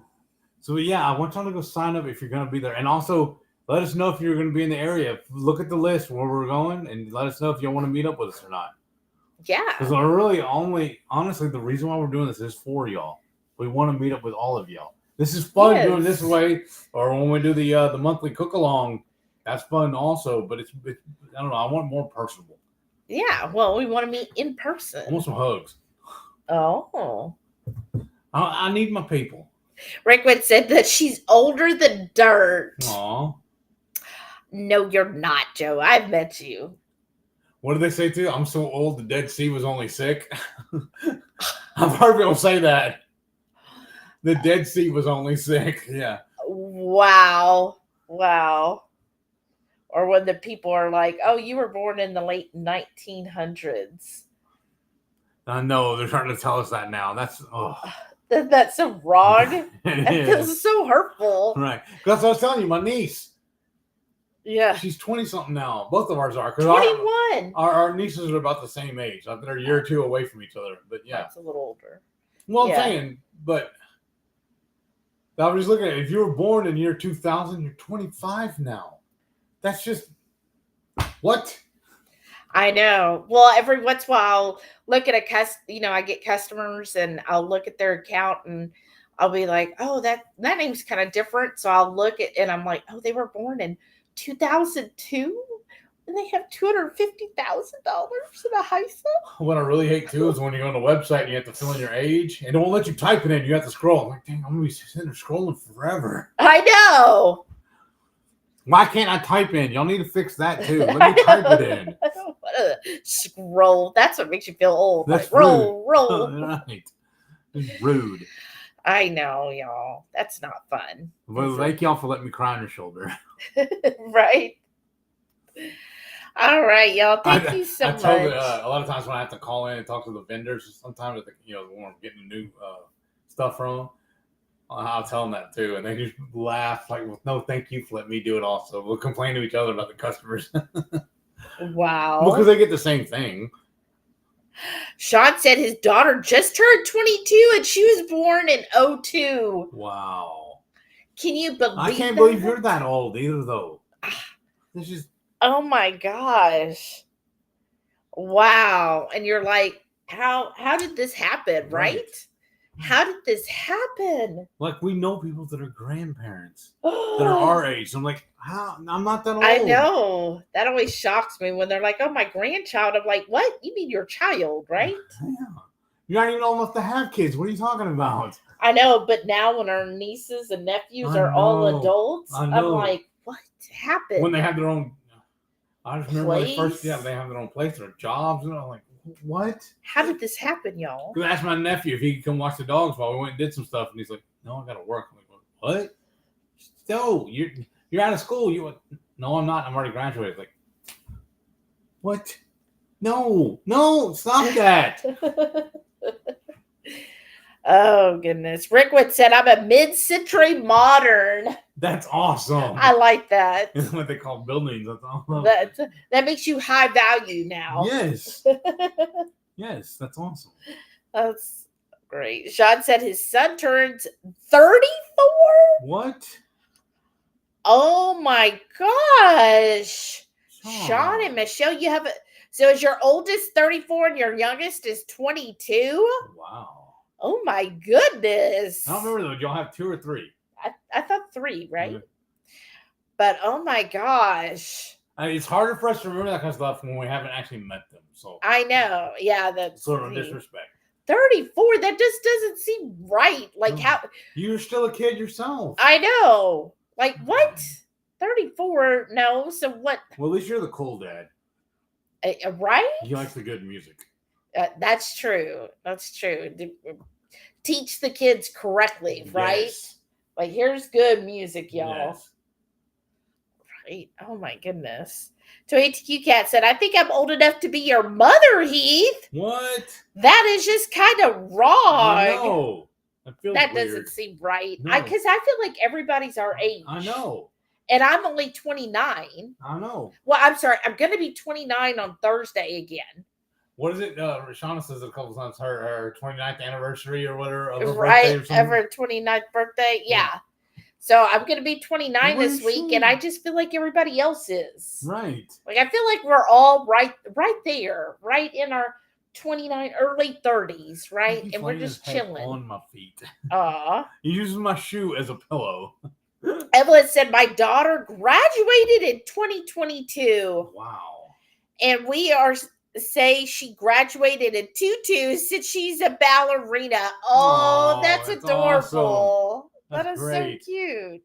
so yeah, I want y'all to go sign up if you're gonna be there, and also let us know if you're gonna be in the area. Look at the list where we're going, and let us know if you want to meet up with us or not. Yeah. Because we're really honestly, the reason why we're doing this is for y'all. We want to meet up with all of y'all. This is fun doing this way, or when we do the monthly cook along, that's fun also. But it's I don't know. I want more personable. Yeah. Well, we want to meet in person. I want some hugs. Oh. I need my people. Rickwood said that she's older than dirt. Aw. No, you're not, Joe. I've met you. What did they say too? I'm so old the Dead Sea was only sick. I've heard people say that. The Dead Sea was only sick. Yeah. Wow. Or when the people are like, oh, you were born in the late 1900s. I know they're trying to tell us that now. That's That's so wrong. It That is. feels so hurtful. Right. Because I was telling you, my niece, Yeah. she's 20-something now. Both of ours are. 21. Our nieces are about the same age. I think they're a year or two away from each other. But yeah. That's a little older. Well, I'm Yeah. saying, but I was just looking at it. If you were born in year 2000, you're 25 now. That's just what? I know. Well, every once in a while, I'll look at I get customers and I'll look at their account and I'll be like, oh, that name's kind of different. So I'll look at and I'm like, oh, they were born in 2002 and they have $250,000 in a high school. What I really hate too is when you go on the website and you have to fill in your age and it won't let you type it in. You have to scroll. I'm like, dang, I'm gonna be sitting there scrolling forever. I know. Why can't I type in? Y'all need to fix that too. Let me type it in. I don't want to scroll. That's what makes you feel old. That's like, roll. Right. It's rude. I know, y'all. That's not fun. Well, thank y'all for letting me cry on your shoulder. Right. All right, y'all. Thank you so much. I told a lot of times when I have to call in and talk to the vendors, sometimes when I'm getting new stuff from them, I'll tell them that too, and they just laugh like, well, "No, thank you for letting me do it." Also, we'll complain to each other about the customers. Wow. Well, because they get the same thing. Sean said his daughter just turned 22 and she was born in 2002. Wow. Can you believe I can't that? believe you're that old either, though. This is Oh my gosh. Wow. And you're like, how did this happen, right? How did this happen? like we know people that are grandparents that are our age. I'm like, how? I'm not that old. I know. That always shocks me when they're like, oh, my grandchild. I'm like, what? You mean your child, right? Yeah. You're not even old enough to have kids. What are you talking about? I know, but now when our nieces and nephews are all adults, I'm like, what happened? When they have their own, I just remember when they first, Place? they have their own place, their jobs, and I'm like, what? How did this happen, y'all? I asked my nephew if he could come watch the dogs while we went and did some stuff, and he's like, no, I got to work. I'm like, what? No, you're out of school. No, I'm not. I'm already graduated. Like, what? No, stop that. Oh, goodness. Rickwood said, I'm a mid-century modern. That's awesome. I like that. That's what they call buildings. That's awesome. That makes you high value now. Yes. Yes, that's awesome. That's great. Sean said his son turns 34. What? Oh my gosh. Sean and Michelle, you have so is your oldest 34 and your youngest is 22? Wow. Oh my goodness. I don't remember though. Y'all have 2 or 3? I thought 3, right? Mhm. But oh my gosh. It's harder for us to remember that kind of stuff when we haven't actually met them. So I know. Yeah, that's sort of disrespect. 34. That just doesn't seem right. Like No. how You're still a kid yourself. I know. Like what? 34? No. So what? Well, at least you're the cool dad. Right? He likes the good music. That's true. That's true. Teach the kids correctly, right? Yes. Like here's good music, y'all. Yes. Right? Oh my goodness. So ATQ Cat said, I think I'm old enough to be your mother, Heath. What? That is just kind of wrong. I know. That feels That weird. doesn't seem right. No. Because I feel like everybody's our age. I know. And I'm only 29. I know. Well, I'm sorry. I'm going to be 29 on Thursday again. What is it? Rashana says it a couple times. Her 29th anniversary or whatever. Of her Right? birthday or something. Ever 29th birthday? Yeah. So I'm going to be 29 Well, this week, and I just feel like everybody else is. Right. Like I feel like we're all right there, right in our 29, early 30s, right? And we're just chilling. On my feet. He uses my shoe as a pillow. Evelyn said, my daughter graduated in 2022. Wow. And we say she graduated in tutu since she's a ballerina. Oh, that's adorable. Awesome. That That's is great. so cute.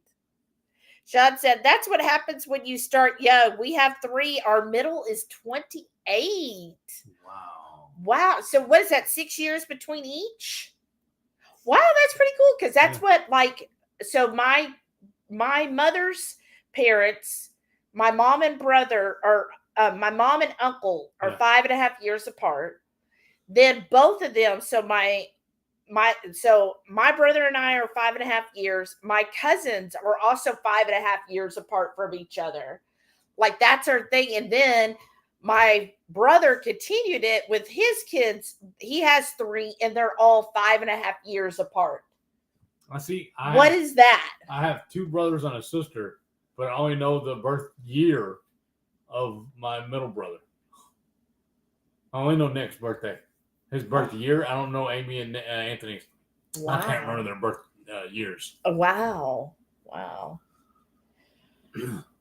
Sean said, that's what happens when you start young. We have 3. Our middle is 28. Wow. Wow. So what is that, 6 years between each? Wow, that's pretty cool. Because that's what, like, so my mother's parents, my mom and brother, or my mom and uncle are 5.5 years apart. Then both of them, so my brother and I are 5.5 years. My cousins are also 5.5 years apart from each other. Like that's our thing. And then my brother continued it with his kids. He has 3 and they're all 5.5 years apart. I see. What is that? I have 2 brothers and a sister, but I only know the birth year of my middle brother. I only know Nick's birthday. His birth year. I don't know Amy and Anthony's. Wow. I can't remember their birth years. Wow.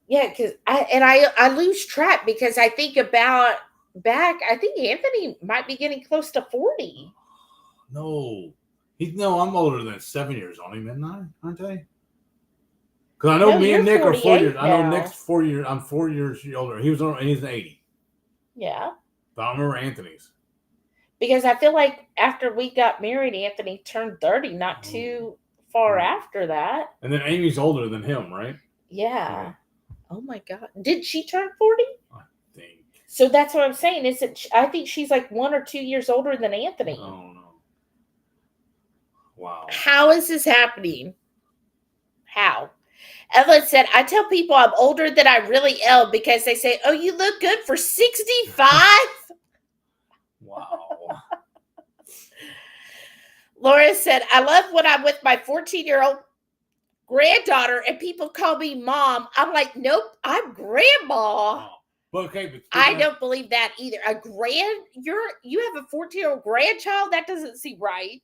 Yeah, because I lose track because I think about back. I think Anthony might be getting close to 40. No, I'm older than 7 years on him, aren't I? Because I know No, me and you're Nick are 4 years. now. I know Nick's 4 years. I'm 4 years older. He's an 80. Yeah. But I don't remember Anthony's. Because I feel like after we got married, Anthony turned 30 not too far after that. And then Amy's older than him, right? Yeah. Oh my God. Did she turn 40? I think. So that's what I'm saying. I think she's like 1 or 2 years older than Anthony. Oh no. Wow. How is this happening? How? Evelyn said, I tell people I'm older than I really am because they say, oh, you look good for 65? Wow. Laura said, I love when I'm with my 14-year-old granddaughter and people call me mom. I'm like, nope, I'm grandma. Oh. But okay, but I don't believe that either. You have a 14-year-old grandchild? That doesn't seem right.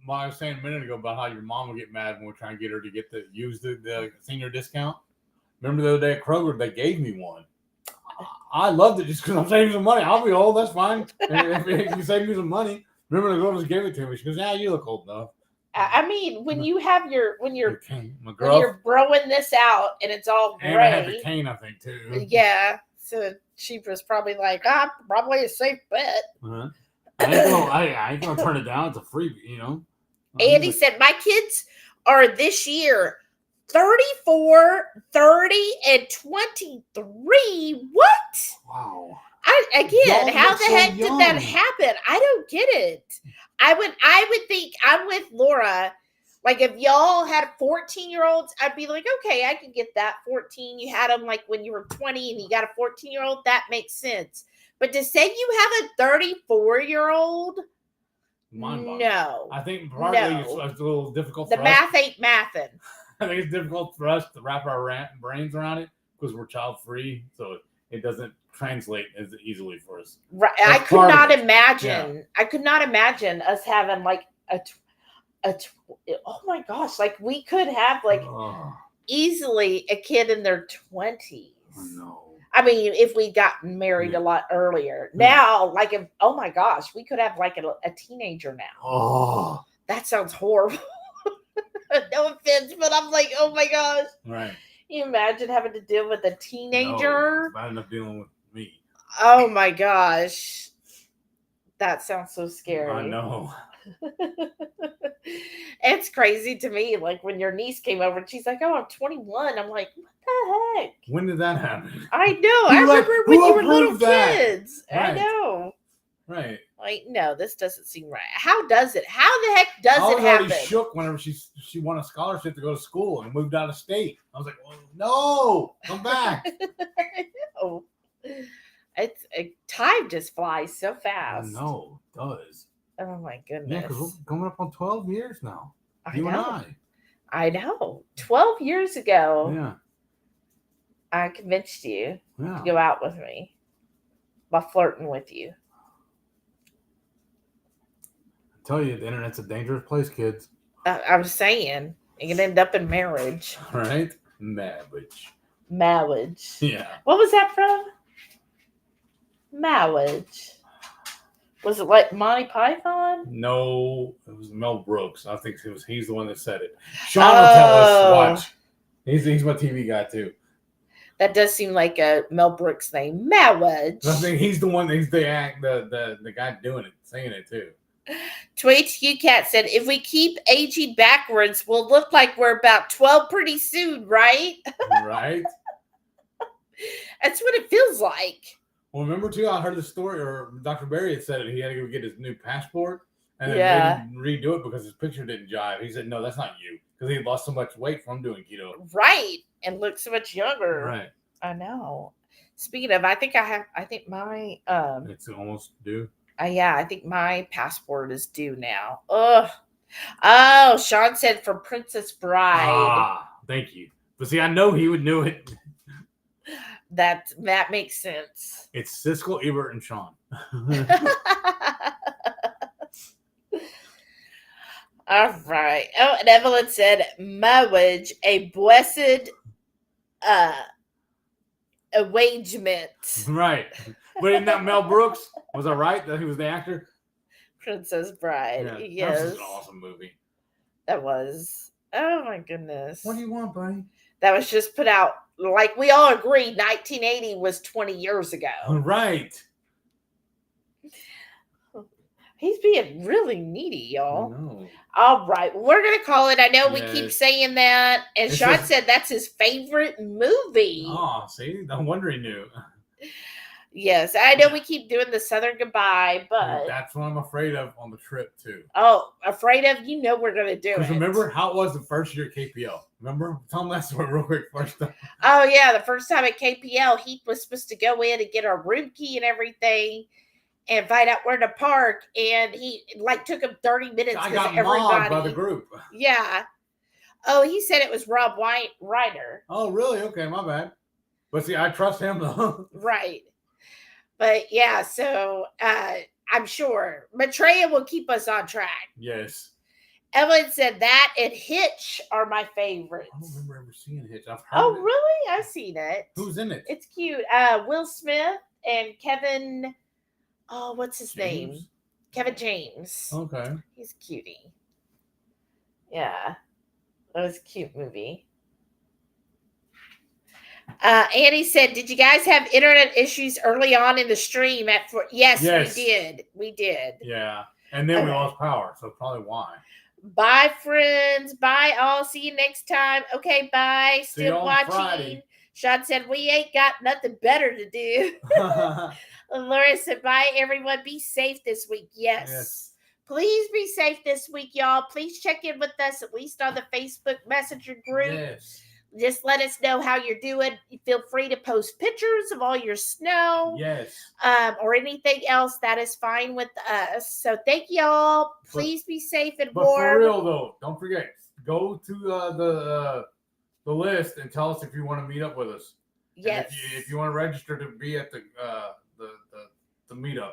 I was saying a minute ago about how your mom will get mad when we're trying to get her to use the senior discount. Remember the other day at Kroger, they gave me one. I loved it just because I'm saving some money. I'll be old, that's fine. And if you save me some money. Remember the girl just gave it to me. She goes, yeah, you look old enough. I mean, when you're My girl, when you're growing this out and it's all and I had gray. the cane, I think, too. Yeah. So she was probably like, probably a safe bet. Uh-huh. I ain't gonna turn it down. It's a freebie, you know. Andy said, my kids are this year 34, 30, and 23. What? Wow. I How look the so heck did that young. happen? I don't get it. I would think I'm with Laura. Like if y'all had 14-year-olds, I'd be like, okay, I can get that. 14, you had them like when you were 20 and you got a 14-year-old, that makes sense. But to say you have a 34-year-old, no. I think partly it's a little difficult for The us. math ain't mathing. I think it's difficult for us to wrap our brains around it because we're child free, so it doesn't translate as easily for us. Right. That's I could not part of it. imagine. Yeah. I could not imagine us having like oh my gosh, like we could have like easily a kid in their 20s. Oh, no. I mean, if we got married a lot earlier. Now, like if oh my gosh, we could have like a teenager now. Oh, that sounds horrible. No offense, but I'm like, oh my gosh. Right. You imagine having to deal with a teenager? No, it's bad enough dealing with me. Oh my gosh. That sounds so scary. I know. It's crazy to me. Like when your niece came over and she's like, oh, I'm 21. I'm like, what the heck? When did that happen? I know. I remember when you were little that? kids. Right. I know. Right. Like, no, this doesn't seem right. How does it? How the heck does I it was happen? already shook whenever she won a scholarship to go to school and moved out of state. I was like, oh, no, come back. Oh, time just flies so fast. I know, it does. Oh my goodness. Yeah, because we're coming up on 12 years now. I You know. and I know. 12 years ago, Yeah. I convinced you Yeah. to go out with me by flirting with you. I tell you, the internet's a dangerous place, kids. I was saying, you can end up in marriage. Right? Marriage. Marriage. Yeah. What was that from? Marriage. Was it like Monty Python? No, it was Mel Brooks. I think he's the one that said it. Sean will tell us. Watch. He's my TV guy too. That does seem like a Mel Brooks name. Marriage. I think he's the one. He's the guy doing it, saying it too. Tweet Cat said, if we keep aging backwards, we'll look like we're about 12 pretty soon, right? Right. That's what it feels like. Well, remember too, I heard the story, or Dr. Barry had said it. He had to go get his new passport, and then they didn't redo it because his picture didn't jive. He said, "No, that's not you," because he lost so much weight from doing keto. Right, and looks so much younger. Right. I know. Speaking of, I think my It's almost due. yeah, I think my passport is due now. Ugh. Oh, Sean said for Princess Bride. Ah, thank you. But see, I know he would know it. That makes sense. It's Siskel, Ebert, and Sean. All right. Oh, and Evelyn said, marriage, a blessed arrangement. Right. But isn't that Mel Brooks? Was I right that he was the actor? Princess Bride. Yeah, Yes. That was an awesome movie. That was. Oh my goodness. What do you want, buddy? That was just put out. Like we all agree, 1980 was 20 years ago. Right. He's being really needy, y'all. No. All right. We're going to call it. I know we keep Yes. saying that. And It's Sean just- said that's his favorite movie. Oh, see? No wonder he knew. Yes. I know we keep doing the Southern Goodbye, but. That's what I'm afraid of on the trip, too. Oh, afraid of? You know we're going to do it. Because remember how it was the first year at KPL? Remember? Tell them that story real quick first time. Oh, yeah. The first time at KPL, he was supposed to go in and get our room key and everything and find out where to park. And he took him 30 minutes. I got mobbed by the group. Yeah. Oh, he said it was Rob Reiner. Oh, really? Okay, my bad. But see, I trust him though. Right. But yeah, so I'm sure Maitreya will keep us on track. Yes. Evelyn said that and Hitch are my favorites. I don't remember ever seeing Hitch. I've heard Oh, of it. really? I've seen it. Who's in it? It's cute. Will Smith and Kevin. Oh, what's his name? James? Kevin James. Okay. He's a cutie. Yeah. That was a cute movie. Annie said, did you guys have internet issues early on in the stream? Yes, Yes. we did. We did. Yeah. And then we Okay. lost power, so probably why. Bye, friends. Bye, all. See you next time. Okay, bye. See you Still on watching. Friday. Sean said, we ain't got nothing better to do. Laura said, bye, everyone. Be safe this week. Yes. Please be safe this week, y'all. Please check in with us, at least on the Facebook Messenger group. Yes. Just let us know how you're doing. Feel free to post pictures of all your snow. Yes. Or anything else. That is fine with us. So thank y'all. Please be safe and But warm. for real though, don't forget, go to the list and tell us if you want to meet up with us. Yes. And if you want to register to be at the meetup,